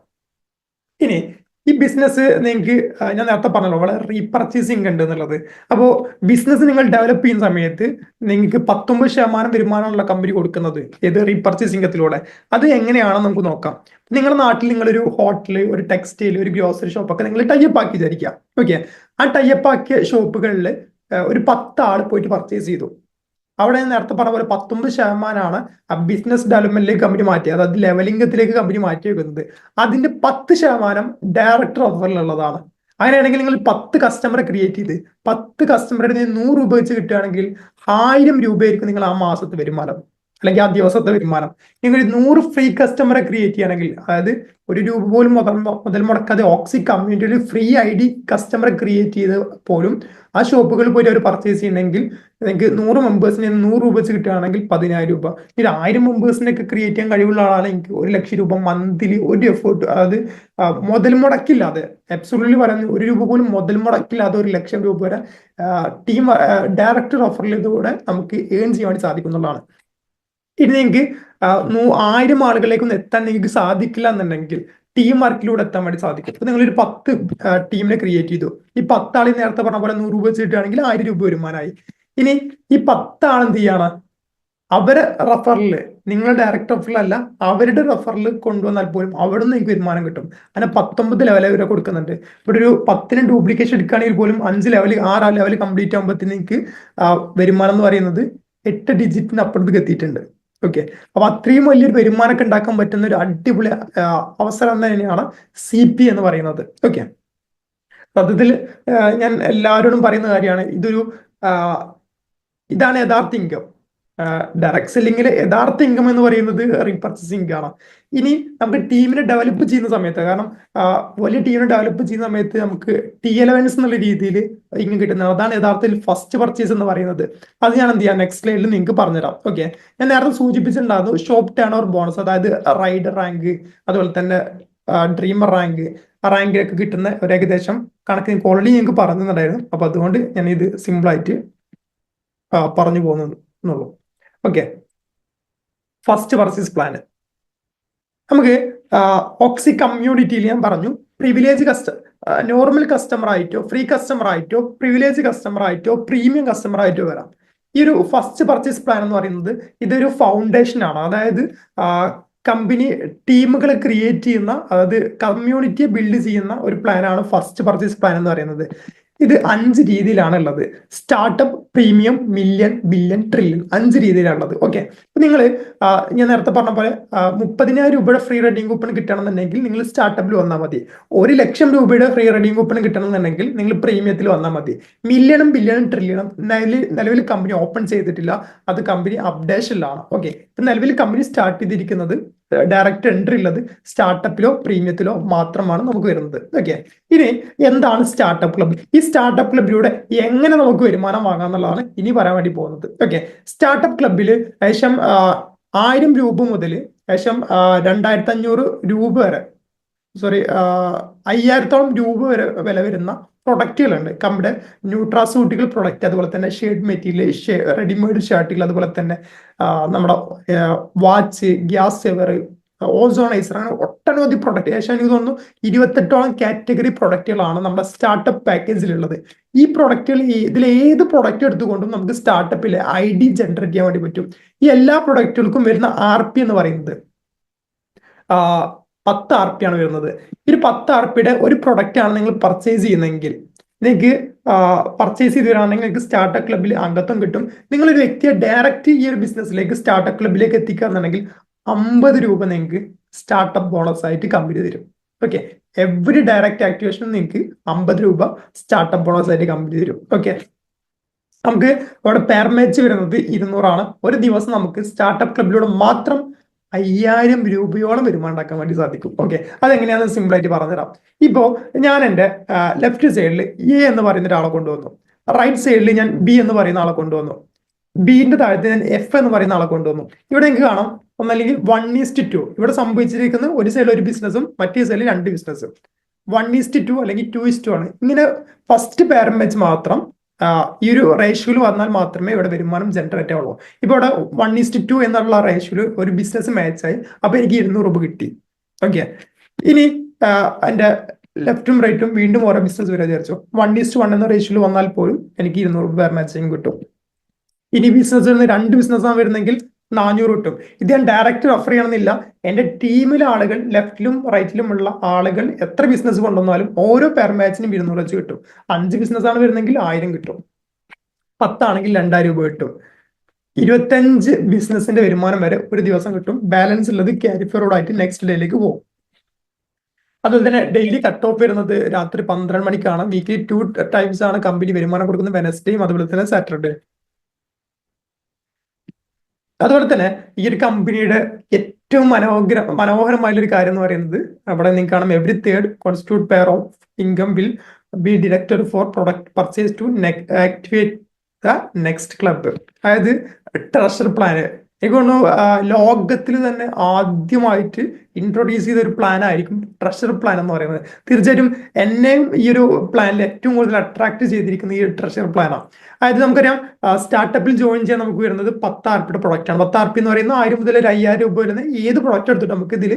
ഇനി ഈ ബിസിനസ് നിങ്ങൾക്ക് ഞാൻ നേരത്തെ പറഞ്ഞല്ലോ വളരെ റീപർച്ചേസിങ് ഉണ്ട് എന്നുള്ളത്. അപ്പോൾ ബിസിനസ് നിങ്ങൾ ഡെവലപ്പ് ചെയ്യുന്ന സമയത്ത് നിങ്ങൾക്ക് 19% വരുമാനമുള്ള കമ്പനി കൊടുക്കുന്നത് ഏത് റീപർച്ചേസിംഗത്തിലൂടെ. അത് എങ്ങനെയാണെന്ന് നമുക്ക് നോക്കാം. നിങ്ങളുടെ നാട്ടിൽ നിങ്ങളൊരു ഹോട്ടല്, ഒരു ടെക്സ്റ്റൈൽ, ഒരു ഗ്രോസറി ഷോപ്പൊക്കെ നിങ്ങൾ ടൈപ്പ് ആക്കി വിചാരിക്കുക. ഓക്കെ. ആ ടൈപ്പ് ആക്കിയ ഷോപ്പുകളിൽ ഒരു 10 ആൾ പോയിട്ട് പർച്ചേസ് ചെയ്തു. അവിടെ നേരത്തെ പറഞ്ഞ പോലെ 19% ബിസിനസ് ഡെവലപ്മെന്റിലേക്ക് കമ്പനി മാറ്റി, അതായത് ലെവലിംഗത്തിലേക്ക് കമ്പനി മാറ്റി വെക്കുന്നത്. അതിന്റെ 10% ഡയറക്ടർ ഓഫറിലുള്ളതാണ്. അങ്ങനെയാണെങ്കിൽ നിങ്ങൾ 10 കസ്റ്റമറെ ക്രിയേറ്റ് ചെയ്ത് 10 കസ്റ്റമറുടെ 100 രൂപ വെച്ച് കിട്ടുകയാണെങ്കിൽ 1000 രൂപയായിരിക്കും നിങ്ങൾ ആ മാസത്തെ വരുമാനം, അല്ലെങ്കിൽ ആ ദിവസത്തെ വരുമാനം. നിങ്ങൾ 100 ഫ്രീ കസ്റ്റമറെ ക്രിയേറ്റ് ചെയ്യുകയാണെങ്കിൽ, അതായത് 1 രൂപ പോലും മുതൽ മുടക്കാതെ ഓക്സി കമ്മ്യൂണിറ്റിയിൽ ഫ്രീ ID കസ്റ്റമറെ ക്രിയേറ്റ് ചെയ്ത് പോലും ആ ഷോപ്പുകളിൽ പോയിട്ട് അവർ പർച്ചേസ് ചെയ്യണമെങ്കിൽ നിങ്ങൾക്ക് 100 മെമ്പേഴ്സിന് 100 രൂപ വെച്ച് കിട്ടുകയാണെങ്കിൽ 10,000 രൂപ. ഒരു 1000 മെമ്പേഴ്സിനൊക്കെ ക്രിയേറ്റ് ചെയ്യാൻ കഴിവുള്ള ആളാണെങ്കിൽ 1,00,000 രൂപ മന്ത്ലി ഒരു എഫേർട്ട്, അതായത് മുതൽ മുടക്കില്ലാതെ, അബ്സൊല്യൂട്ട്ലി പറയുന്നത് 1 രൂപ പോലും മുതൽ മുടക്കില്ലാതെ 1,00,000 രൂപ വരെ ടീം ഡയറക്റ്റ് റഫറിലൂടെ നമുക്ക് ഏൺ ചെയ്യാൻ വേണ്ടി സാധിക്കുന്നുള്ളതാണ്. ഇനി നിങ്ങൾക്ക് 1000 ആളുകളിലേക്കൊന്നും എത്താൻ നിങ്ങൾക്ക് സാധിക്കില്ല എന്നുണ്ടെങ്കിൽ ടീം വർക്കിലൂടെ എത്താൻ വേണ്ടി സാധിക്കും. ഇപ്പൊ നിങ്ങളൊരു 10 ടീമിനെ ക്രിയേറ്റ് ചെയ്തു. ഈ 10 ആളെ നേരത്തെ പറഞ്ഞ പോലെ 100 രൂപ വെച്ചിട്ടാണെങ്കിൽ 1000 രൂപ വരുമാനമായി. ഇനി ഈ 10 ആൾ എന്ത് ചെയ്യാണ്, അവരെ റഫറില്, നിങ്ങളുടെ ഡയറക്റ്റ് റഫറിലല്ല, അവരുടെ റഫറിൽ കൊണ്ടുവന്നാൽ പോലും അവിടെ നിന്ന് നിങ്ങൾക്ക് വരുമാനം കിട്ടും. അങ്ങനെ 19 ലെവൽ വരെ കൊടുക്കുന്നുണ്ട്. ഇവിടെ ഒരു 10 ഡ്യൂപ്ലിക്കേഷൻ എടുക്കുകയാണെങ്കിൽ പോലും 5 ലെവൽ 6 ലെവൽ കംപ്ലീറ്റ് ആകുമ്പോഴത്തേക്ക് നിങ്ങൾക്ക് വരുമാനം എന്ന് പറയുന്നത് 8 ഡിജിറ്റിന് അപ്പുറത്തേക്ക് എത്തിയിട്ടുണ്ട്. ഓക്കെ, അപ്പൊ അത്രയും വലിയൊരു വരുമാനമൊക്കെ ഉണ്ടാക്കാൻ പറ്റുന്ന ഒരു അടിപൊളി അവസരം തന്നെയാണ് CP എന്ന് പറയുന്നത്. ഓക്കെ, സത്യത്തിൽ ഞാൻ എല്ലാവരോടും പറയുന്ന കാര്യമാണ്, ഇതാണ് യഥാർത്ഥ ഇൻകം. ഡയറക്ട് സെല്ലിങ്ങിൽ യഥാർത്ഥ ഇൻകം എന്ന് പറയുന്നത് റീപർച്ചേസിംഗ് ആണ്. ഇനി നമുക്ക് ടീമിനെ ഡെവലപ്പ് ചെയ്യുന്ന സമയത്ത്, കാരണം വലിയ ടീമിനെ ഡെവലപ്പ് ചെയ്യുന്ന സമയത്ത് നമുക്ക് T11 എന്നുള്ള രീതിയിൽ ഇൻകം കിട്ടുന്നത്, അതാണ് യഥാർത്ഥത്തിൽ ഫസ്റ്റ് പർച്ചേസ് എന്ന് പറയുന്നത്. അത് ഞാൻ എന്ത് ചെയ്യാം, നെക്സ്റ്റ് സ്ലൈഡിൽ നിങ്ങൾക്ക് പറഞ്ഞുതരാം. ഓക്കെ, ഞാൻ നേരത്തെ സൂചിപ്പിച്ചിട്ടുണ്ടായിരുന്നു ഷോപ്പ് ടേൺ ഓവർ ബോണസ്, അതായത് റൈഡർ റാങ്ക്, അതുപോലെ തന്നെ ഡ്രീമർ റാങ്ക്, ആ റാങ്കിലൊക്കെ കിട്ടുന്ന ഒരു ഏകദേശം കണക്ക് നിങ്ങൾക്ക് ഓൾറെഡി നിങ്ങൾക്ക് പറഞ്ഞിട്ടുണ്ടായിരുന്നു. അപ്പൊ അതുകൊണ്ട് ഞാൻ ഇത് സിമ്പിളായിട്ട് പറഞ്ഞു പോകുന്നുള്ളൂ. ഓക്കെ, ഫസ്റ്റ് പർച്ചേസ് പ്ലാൻ നമുക്ക് ഓക്സി കമ്മ്യൂണിറ്റിയിൽ ഞാൻ പറഞ്ഞു, പ്രിവിലേജ് നോർമൽ കസ്റ്റമർ ആയിട്ടോ, ഫ്രീ കസ്റ്റമർ ആയിട്ടോ, പ്രിവിലേജ് കസ്റ്റമർ ആയിട്ടോ, പ്രീമിയം കസ്റ്റമർ ആയിട്ടോ വരാം. ഈ ഒരു ഫസ്റ്റ് പർച്ചേസ് പ്ലാൻ എന്ന് പറയുന്നത് ഇതൊരു ഫൗണ്ടേഷൻ ആണ്. അതായത് കമ്പനി ടീമുകളെ ക്രിയേറ്റ് ചെയ്യുന്ന, അതായത് കമ്മ്യൂണിറ്റിയെ ബിൽഡ് ചെയ്യുന്ന ഒരു പ്ലാനാണ് ഫസ്റ്റ് പർച്ചേസ് പ്ലാൻ എന്ന് പറയുന്നത്. ഇത് 5 രീതിയിലാണ് ഉള്ളത്. Startup, premium, million, billion, trillion, 5 രീതിയിലാണുള്ളത്. ഓക്കെ, നിങ്ങൾ ഞാൻ നേരത്തെ പറഞ്ഞ പോലെ 30,000 രൂപയുടെ ഫ്രീ റെഡിങ് കൂപ്പൺ കിട്ടണമെന്നുണ്ടെങ്കിൽ നിങ്ങൾ സ്റ്റാർട്ടപ്പിൽ വന്നാൽ മതി. 1,00,000 രൂപയുടെ ഫ്രീ റെഡിങ് കൂപ്പൺ കിട്ടണമെന്നുണ്ടെങ്കിൽ നിങ്ങൾ പ്രീമിയത്തിൽ വന്നാൽ മതി. മില്യണും ബില്യണും ട്രില്യണും നിലവിൽ കമ്പനി ഓപ്പൺ ചെയ്തിട്ടില്ല, അത് കമ്പനി അപ്ഡേഷനിലാണ്. ഓക്കെ, ഇപ്പൊ നിലവിൽ കമ്പനി സ്റ്റാർട്ട് ചെയ്തിരിക്കുന്നത് ഡയറക്റ്റ് എൻട്രി ഉള്ളത് സ്റ്റാർട്ടപ്പിലോ പ്രീമിയത്തിലോ മാത്രമാണ് നമുക്ക് വരുന്നത്. ഓക്കെ, ഇനി എന്താണ് സ്റ്റാർട്ടപ്പ് ക്ലബ്? ഈ സ്റ്റാർട്ടപ്പ് ക്ലബിലൂടെ എങ്ങനെ നമുക്ക് വരുമാനം വാങ്ങാം എന്നുള്ളതാണ് ഇനി പറയാൻ വേണ്ടി പോകുന്നത്. ഓക്കെ, സ്റ്റാർട്ടപ്പ് ക്ലബിൽ ഏകദേശം 1000 രൂപ മുതൽ ഏകദേശം 2,500 രൂപ വരെ, 5,000-ഓളം രൂപ വരെ വില വരുന്ന പ്രൊഡക്റ്റുകളുണ്ട്. കമ്പനിയുടെ ന്യൂട്രാസ്യൂട്ടിക്കൽ പ്രൊഡക്റ്റ്, അതുപോലെ തന്നെ ഷെയ്ഡ് മെറ്റീരിയൽ, റെഡിമെയ്ഡ് ഷർട്ടുകൾ, അതുപോലെ തന്നെ നമ്മുടെ വാച്ച്, ഗ്യാസ് സേവർ, ഓസോണൈസർ, അങ്ങനെ ഒട്ടനവധി പ്രൊഡക്റ്റ്, ഏകദേശം എനിക്ക് തോന്നുന്നു 28ഓളം കാറ്റഗറി പ്രൊഡക്റ്റുകളാണ് നമ്മുടെ സ്റ്റാർട്ടപ്പ് പാക്കേജിലുള്ളത്. ഈ പ്രൊഡക്റ്റുകൾ, ഇതിൽ ഏത് പ്രൊഡക്റ്റ് എടുത്തുകൊണ്ടും നമുക്ക് സ്റ്റാർട്ടപ്പിലെ ID ജനറേറ്റ് ചെയ്യാൻ വേണ്ടി പറ്റും. ഈ എല്ലാ പ്രൊഡക്റ്റുകൾക്കും വരുന്ന RP എന്ന് പറയുന്നത് 10 RP ആണ് വരുന്നത്. ഈ 10 RPയുടെ ഒരു പ്രൊഡക്റ്റ് ആണ് നിങ്ങൾ പർച്ചേസ് ചെയ്യുന്നതെങ്കിൽ, നിങ്ങൾക്ക് പർച്ചേസ് ചെയ്ത് വരാണെങ്കിൽ നിങ്ങൾക്ക് സ്റ്റാർട്ടപ്പ് ക്ലബിൽ അംഗത്വം കിട്ടും. നിങ്ങളൊരു വ്യക്തിയെ ഡയറക്റ്റ് ഈ ഒരു ബിസിനസ്സിലേക്ക്, സ്റ്റാർട്ടപ്പ് ക്ലബിലേക്ക് എത്തിക്കുകയാണെന്നുണ്ടെങ്കിൽ 50 രൂപ നിങ്ങൾക്ക് സ്റ്റാർട്ടപ്പ് ബോണസ് ആയിട്ട് കമ്പനി തരും. ഓക്കെ, എവറി ഡയറക്റ്റ് ആക്ടിവേഷനും നിങ്ങൾക്ക് 50 രൂപ സ്റ്റാർട്ടപ്പ് ബോണസ് ആയിട്ട് കമ്പനി തരും. ഓക്കെ, നമുക്ക് അവിടെ പെർ മാച്ച് വരുന്നത് 200 ആണ്. ഒരു ദിവസം നമുക്ക് സ്റ്റാർട്ടപ്പ് ക്ലബിലൂടെ മാത്രം 5,000 രൂപയോളം വരുമാനം ഉണ്ടാക്കാൻ വേണ്ടി സാധിക്കും. ഓക്കെ, അതെങ്ങനെയാണെന്ന് സിമ്പിൾ ആയിട്ട് പറഞ്ഞുതരാം. ഇപ്പോ ഞാൻ എൻ്റെ ലെഫ്റ്റ് സൈഡിൽ A എന്ന് പറയുന്ന ഒരാളെ കൊണ്ടുവന്നു, റൈറ്റ് സൈഡിൽ ഞാൻ B എന്ന് പറയുന്ന ആളെ കൊണ്ടുവന്നു, ബിന്റെ താഴത്ത് ഞാൻ F എന്ന് പറയുന്ന ആളെ കൊണ്ടുവന്നു. ഇവിടെ നിങ്ങൾക്ക് കാണാം, ഒന്നല്ലെങ്കിൽ 1:2. ഇവിടെ സംഭവിച്ചിരിക്കുന്നത് ഒരു സൈഡിൽ ഒരു ബിസിനസ്സും മറ്റേ സൈഡിൽ 2 ബിസിനസ്സും. 1:2 അല്ലെങ്കിൽ 2:2 ആണ്. ഇങ്ങനെ ഫസ്റ്റ് പെയർ മാച്ച് മാത്രം ഈ ഒരു റേഷ്യോയിൽ വന്നാൽ മാത്രമേ ഇവിടെ വരുമാനം ജനറേറ്റ് ആവുള്ളൂ. ഇപ്പൊ ഇവിടെ 1:2 എന്നുള്ള റേഷ്യോയിൽ ഒരു ബിസിനസ് മാച്ചായി, അപ്പൊ എനിക്ക് 200 രൂപ കിട്ടി. ഓക്കെ, ഇനി എന്റെ ലെഫ്റ്റും റൈറ്റും വീണ്ടും ഓരോ ബിസിനസ് വരെ വിചാരിച്ചു 1:1 എന്ന റേഷ്യോയിൽ വന്നാൽ പോലും എനിക്ക് 200 രൂപ പെയർ മാച്ചിങ് കിട്ടും. ഇനി ബിസിനസ് 2 ബിസിനസ്സാണ് വരുന്നെങ്കിൽ 400 കിട്ടും. ഇത് ഞാൻ ഡയറക്റ്റ് റെഫർ ചെയ്യണമെന്നില്ല. എന്റെ ടീമിലെ ആളുകൾ, ലെഫ്റ്റിലും റൈറ്റിലുമുള്ള ആളുകൾ എത്ര ബിസിനസ് കൊണ്ടുവന്നാലും ഓരോ പെർ മാച്ചിനും 200 വെച്ച് കിട്ടും. 5 ബിസിനസ്സാണ് വരുന്നെങ്കിൽ 1000 കിട്ടും. 10 ആണെങ്കിൽ 2,000 രൂപ കിട്ടും. 25 ബിസിനസിന്റെ വരുമാനം വരെ ഒരു ദിവസം കിട്ടും. ബാലൻസ് ഉള്ളത് ക്യാരി ഫോർവേഡ് ആയിട്ട് നെക്സ്റ്റ് ഡേയിലേക്ക് പോകും. അതുപോലെ തന്നെ ഡെയിലി കട്ട് ഓഫ് വരുന്നത് രാത്രി 12 മണിക്കാണ്. വീക്ക്ലി 2 ടൈംസ് ആണ് കമ്പനി വരുമാനം കൊടുക്കുന്നത്, വെനസ്ഡേയും അതുപോലെ തന്നെ സാറ്റർഡേ. അതുപോലെ തന്നെ ഈ ഒരു കമ്പനിയുടെ ഏറ്റവും മനോഹരമായ ഒരു കാര്യം എന്ന് പറയുന്നത്, അവിടെ നിങ്ങൾക്ക് കാണാം every third constitute pair of income will be deducted for product purchase to activate the next club. അതായത് ട്രഷർ പ്ലാന് എനിക്ക് തോന്നുന്നു ലോകത്തിൽ തന്നെ ആദ്യമായിട്ട് ഇൻട്രൊഡ്യൂസ് ചെയ്ത ഒരു പ്ലാൻ ആയിരിക്കും ട്രഷർ പ്ലാൻ എന്ന് പറയുന്നത്. തീർച്ചയായിട്ടും എന്നെയും ഈ ഒരു പ്ലാനിൽ ഏറ്റവും കൂടുതൽ അട്രാക്ട് ചെയ്തിരിക്കുന്ന ഈ ട്രഷർ പ്ലാനാണ്. അതായത് നമുക്കറിയാം സ്റ്റാർട്ടപ്പിൽ ജോയിൻ ചെയ്യാൻ നമുക്ക് വരുന്നത് 10 RPയുടെ പ്രൊഡക്റ്റ് ആണ്. 10 RP എന്ന് പറയുന്നത് 1000 മുതൽ 5000 രൂപ വരുന്ന ഏത് പ്രൊഡക്റ്റ് എടുത്തിട്ട് നമുക്ക് ഇതിൽ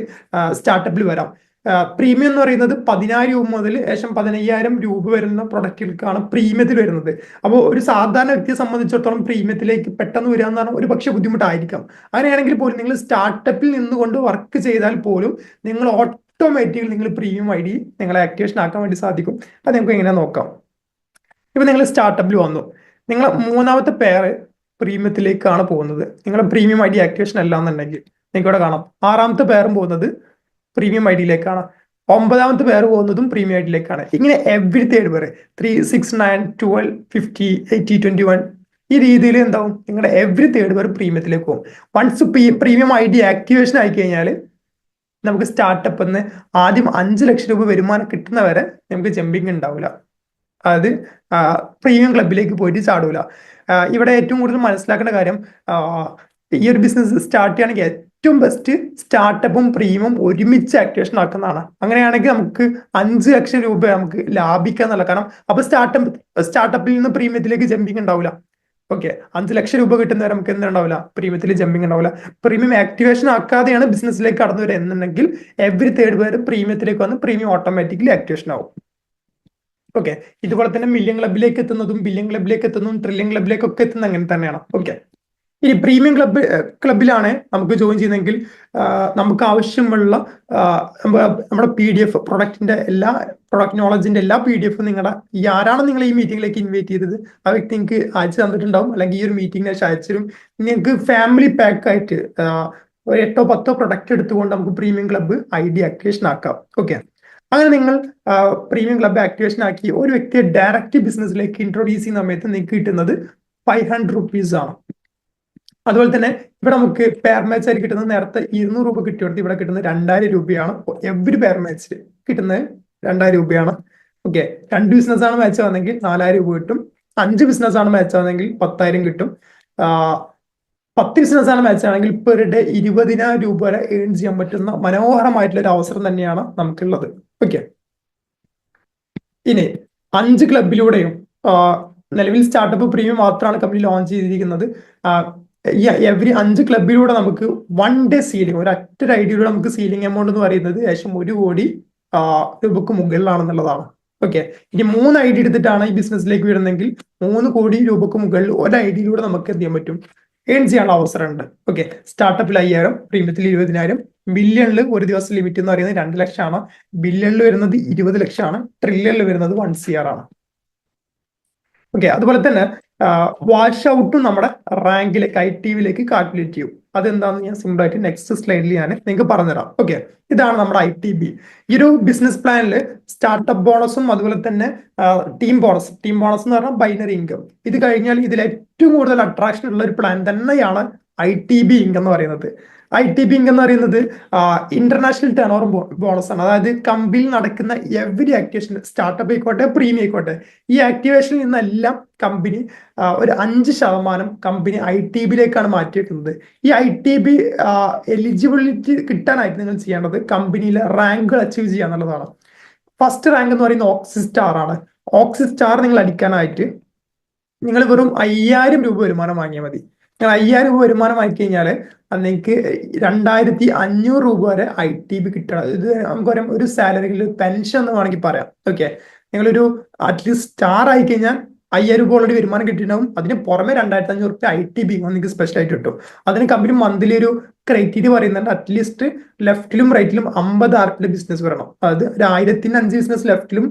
സ്റ്റാർട്ടപ്പിൽ വരാം. പ്രീമിയം എന്ന് പറയുന്നത് 10,000 രൂപ മുതൽ ഏകദേശം 15,000 രൂപ വരുന്ന പ്രൊഡക്റ്റുകൾക്കാണ് പ്രീമിയത്തിൽ വരുന്നത്. അപ്പോൾ ഒരു സാധാരണ വ്യക്തിയെ സംബന്ധിച്ചിടത്തോളം പ്രീമിയത്തിലേക്ക് പെട്ടെന്ന് വരിക എന്ന് പറഞ്ഞാൽ ഒരു പക്ഷേ ബുദ്ധിമുട്ടായിരിക്കാം. അങ്ങനെയാണെങ്കിൽ പോലും നിങ്ങൾ സ്റ്റാർട്ടപ്പിൽ നിന്നുകൊണ്ട് വർക്ക് ചെയ്താൽ പോലും നിങ്ങൾ ഓട്ടോമാറ്റിക്കലി നിങ്ങൾ പ്രീമിയം ID നിങ്ങളെ ആക്ടിവേഷൻ ആക്കാൻ വേണ്ടി സാധിക്കും. അത് നമുക്ക് എങ്ങനെ നോക്കാം. ഇപ്പൊ നിങ്ങൾ സ്റ്റാർട്ടപ്പിൽ വന്നു, നിങ്ങൾ മൂന്നാമത്തെ പേര് പ്രീമിയത്തിലേക്കാണ് പോകുന്നത്. നിങ്ങളുടെ പ്രീമിയം ID ആക്ടിവേഷൻ അല്ല എന്നുണ്ടെങ്കിൽ നിങ്ങൾക്ക് ഇവിടെ കാണാം 6ാമത്തെ പേരും പോകുന്നത് പ്രീമിയം IDയിലേക്കാണ്, 9ാമത്തെ പേര് പോകുന്നതും പ്രീമിയം IDയിലേക്കാണ്. ഇങ്ങനെ എവറി തേർഡ് പേര് 3, 6, 9, 12, 50, 80, 21 ഈ രീതിയിൽ എന്താവും, നിങ്ങളുടെ എവറി തേർഡ് പേര് പ്രീമിയത്തിലേക്ക് പോകും. വൺസ് പ്രീമിയം ID ആക്ടിവേഷൻ ആയി കഴിഞ്ഞാൽ നമുക്ക് സ്റ്റാർട്ടപ്പ് എന്ന് ആദ്യം 5 ലക്ഷം രൂപ വരുമാനം കിട്ടുന്നവരെ നമുക്ക് ജമ്പിങ് ഉണ്ടാവില്ല. അതായത് പ്രീമിയം ക്ലബിലേക്ക് പോയിട്ട് ചാടൂല. ഇവിടെ ഏറ്റവും കൂടുതൽ മനസ്സിലാക്കേണ്ട കാര്യം, ഈ ഒരു ബിസിനസ് സ്റ്റാർട്ട് ചെയ്യുകയാണെങ്കിൽ ഏറ്റവും ബെസ്റ്റ് സ്റ്റാർട്ടപ്പും പ്രീമിയം ഒരുമിച്ച് ആക്ടിവേഷൻ ആക്കുന്നതാണ്. അങ്ങനെയാണെങ്കിൽ നമുക്ക് 5 ലക്ഷം രൂപ നമുക്ക് ലാഭിക്കാൻ എന്നുള്ള. കാരണം അപ്പൊ സ്റ്റാർട്ടപ്പിൽ നിന്ന് പ്രീമിയത്തിലേക്ക് ജമ്പിങ് ഉണ്ടാവില്ല. ഓക്കെ, 5 ലക്ഷം രൂപ കിട്ടുന്നവരെ നമുക്ക് എന്തുണ്ടാവില്ല, പ്രീമിയത്തിൽ ജമ്പിങ് ഉണ്ടാവില്ല. പ്രീമിയം ആക്ടിവേഷൻ ആക്കാതെയാണ് ബിസിനസ്സിലേക്ക് കടന്നു വരിക എന്നുണ്ടെങ്കിൽ എവറി തേർഡ് പേര് പ്രീമിയത്തിലേക്ക് വന്ന് പ്രീമിയം ഓട്ടോമാറ്റിക്കലി ആക്ടിവേഷൻ ആവും. ഓക്കെ, ഇതുപോലെ തന്നെ മില്യൺ ക്ലബിലേക്ക് എത്തുന്നതും ബില്യൺ ക്ലബിലേക്ക് എത്തുന്നതും ട്രില്യൺ ക്ലബിലേക്കൊക്കെ എത്തുന്നത് അങ്ങനെ തന്നെയാണ്. ഓക്കെ, ഇനി പ്രീമിയം ക്ലബിലാണ് നമുക്ക് ജോയിൻ ചെയ്യുന്നതെങ്കിൽ നമുക്ക് ആവശ്യമുള്ള നമ്മുടെ PDF പ്രൊഡക്റ്റിന്റെ പ്രൊഡക്റ്റ് നോളജിന്റെ എല്ലാ PDF നിങ്ങളുടെ ആരാണ് നിങ്ങൾ ഈ മീറ്റിംഗിലേക്ക് ഇൻവൈറ്റ് ചെയ്തത് ആ വ്യക്തി നിങ്ങൾക്ക് അയച്ചു തന്നിട്ടുണ്ടാവും. അല്ലെങ്കിൽ ഈ ഒരു മീറ്റിംഗിനെ അയച്ചുതരും. നിങ്ങൾക്ക് ഫാമിലി പാക്ക് ആയിട്ട് ഒരു 8 10 പ്രൊഡക്റ്റ് എടുത്തുകൊണ്ട് നമുക്ക് പ്രീമിയം ക്ലബ്ബ് ID ആക്ടിവേഷൻ ആക്കാം. ഓക്കെ, അങ്ങനെ നിങ്ങൾ പ്രീമിയം ക്ലബ്ബ് ആക്ടിവേഷൻ ആക്കി ഒരു വ്യക്തിയെ ഡയറക്റ്റ് ബിസിനസ്സിലേക്ക് ഇൻട്രൊഡ്യൂസ് ചെയ്യുന്ന സമയത്ത് നിങ്ങൾക്ക് കിട്ടുന്നത് 500 rupees ആണ്. അതുപോലെ തന്നെ ഇവിടെ നമുക്ക് പെയർ മാച്ച് ആയിട്ട് കിട്ടുന്നത് നേരത്തെ 200 രൂപ കിട്ടിയെടുത്ത് ഇവിടെ കിട്ടുന്നത് 2000 രൂപയാണ്. എവറി പെയർ മാച്ച് കിട്ടുന്നത് 2000 രൂപയാണ്. ഓക്കെ, 2 ബിസിനസ് ആണ് മാച്ച് ആവുന്നെങ്കിൽ 4000 രൂപ കിട്ടും. 5 ബിസിനസ് ആണ് മാച്ച് ആവുന്നെങ്കിൽ 10,000 കിട്ടും. 10 ബിസിനസ് ആണ് മാച്ച് ആണെങ്കിൽ പെർ ഡേ 20,000 രൂപ വരെ ഏൺ ചെയ്യാൻ പറ്റുന്ന മനോഹരമായിട്ടുള്ള ഒരു അവസരം തന്നെയാണ് നമുക്കുള്ളത്. ഓക്കെ, ഇനി 5 ക്ലബിലൂടെയും നിലവിൽ സ്റ്റാർട്ടപ്പ് പ്രീമിയം മാത്രമാണ് കമ്പനി ലോഞ്ച് ചെയ്തിരിക്കുന്നത്. എവറി 5 ക്ലബിലൂടെ നമുക്ക് 1 ഡേ സീലിംഗ്, ഒരു ഒറ്റ ഐഡിയയിലൂടെ നമുക്ക് സീലിംഗ് എമൗണ്ട് എന്ന് പറയുന്നത് ഏകദേശം 1 കോടി രൂപക്ക് മുകളിലാണെന്നുള്ളതാണ്. ഓക്കെ, ഇനി 3 ID എടുത്തിട്ടാണ് ഈ ബിസിനസ്സിലേക്ക് വരുന്നതെങ്കിൽ 3 കോടി രൂപക്ക് മുകളിൽ ഒരു ഐഡിയയിലൂടെ നമുക്ക് എന്ത് ചെയ്യാൻ പറ്റും, ഏൺ ചെയ്യാനുള്ള അവസരമുണ്ട്. ഓക്കെ, സ്റ്റാർട്ടപ്പിൽ 5000, പ്രീമിയത്തിൽ 20,000, ബില്യണിൽ ഒരു ദിവസം ലിമിറ്റ് എന്ന് പറയുന്നത് 2 ലക്ഷമാണ്, ബില്യണിൽ വരുന്നത് 20 ലക്ഷമാണ്, ട്രില്യണിൽ വരുന്നത് 1 CR ആണ്. ഓക്കെ, അതുപോലെ തന്നെ വാഷ് ഔട്ടും നമ്മുടെ റാങ്കിലേക്ക് ITVയിലേക്ക് കാൽക്കുലേറ്റ് ചെയ്യും. അതെന്താണെന്ന് ഞാൻ സിമ്പിൾ ആയിട്ട് നെക്സ്റ്റ് സ്ലൈഡിൽ ഞാൻ നിങ്ങൾക്ക് പറഞ്ഞുതരാം. ഓക്കെ, ഇതാണ് നമ്മുടെ ITB. ഈ ഒരു ബിസിനസ് പ്ലാനിൽ സ്റ്റാർട്ടപ്പ് ബോണസും അതുപോലെ തന്നെ ടീം ബോണസ് എന്ന് പറഞ്ഞാൽ ബൈനറി ഇൻകം, ഇത് കഴിഞ്ഞാൽ ഇതിൽ ഏറ്റവും കൂടുതൽ അട്രാക്ഷൻ ഉള്ള ഒരു പ്ലാൻ തന്നെയാണ് ITB ഇൻകം എന്ന് പറയുന്നത്. ITB ഇൻകം എന്ന് പറയുന്നത് ഇന്റർനാഷണൽ ടേൺ ഓവർ ബോണസ് ആണ്. അതായത് കമ്പനിയിൽ നടക്കുന്ന എവറി ആക്ടിവേഷൻ, സ്റ്റാർട്ടപ്പ് ആയിക്കോട്ടെ പ്രീമിയം ആയിക്കോട്ടെ, ഈ ആക്ടിവേഷനിൽ നിന്നെല്ലാം കമ്പനി ഒരു 5% കമ്പനി ITBയിലേക്കാണ് മാറ്റിവെക്കുന്നത്. ഈ ITB എലിജിബിലിറ്റി കിട്ടാനായിട്ട് നിങ്ങൾ ചെയ്യേണ്ടത് കമ്പനിയിലെ റാങ്കുകൾ അച്ചീവ് ചെയ്യുക എന്നുള്ളതാണ്. ഫസ്റ്റ് റാങ്ക് എന്ന് പറയുന്നത് ഓക്സിസ്റ്റാർ ആണ്. ഓക്സിസ്റ്റാർ നിങ്ങൾ അടിക്കാനായിട്ട് നിങ്ങൾ വെറും 5000 രൂപ വരുമാനം വാങ്ങിയാൽ മതി. 5000 രൂപ വരുമാനം വാങ്ങി കഴിഞ്ഞാൽ നിങ്ങൾക്ക് 2500 രൂപ വരെ ITB കിട്ടണം. ഇത് നമുക്കറിയാം ഒരു സാലറിയിൽ പെൻഷൻ എന്ന് വേണമെങ്കിൽ പറയാം. ഓക്കെ, നിങ്ങളൊരു അറ്റ്ലീസ്റ്റ് സ്റ്റാർ ആയി കഴിഞ്ഞാൽ 5000 രൂപ ഓൾറെഡി വരുമാനം കിട്ടിയിട്ടുണ്ടാവും. അതിന് പുറമെ 2500 രൂപ ITB നിങ്ങൾക്ക് സ്പെഷ്യൽ ആയിട്ട് കിട്ടും. അതിന് കമ്പനി മന്ത്ലി ഒരു ക്രൈറ്റീരിയ പറയുന്നുണ്ട്, അറ്റ്ലീസ്റ്റ് ലെഫ്റ്റിലും റൈറ്റിലും 50 RPയുടെ ബിസിനസ് വരണം. അതായത് ഒരു 1005 ബിസിനസ് ലെഫ്റ്റിലും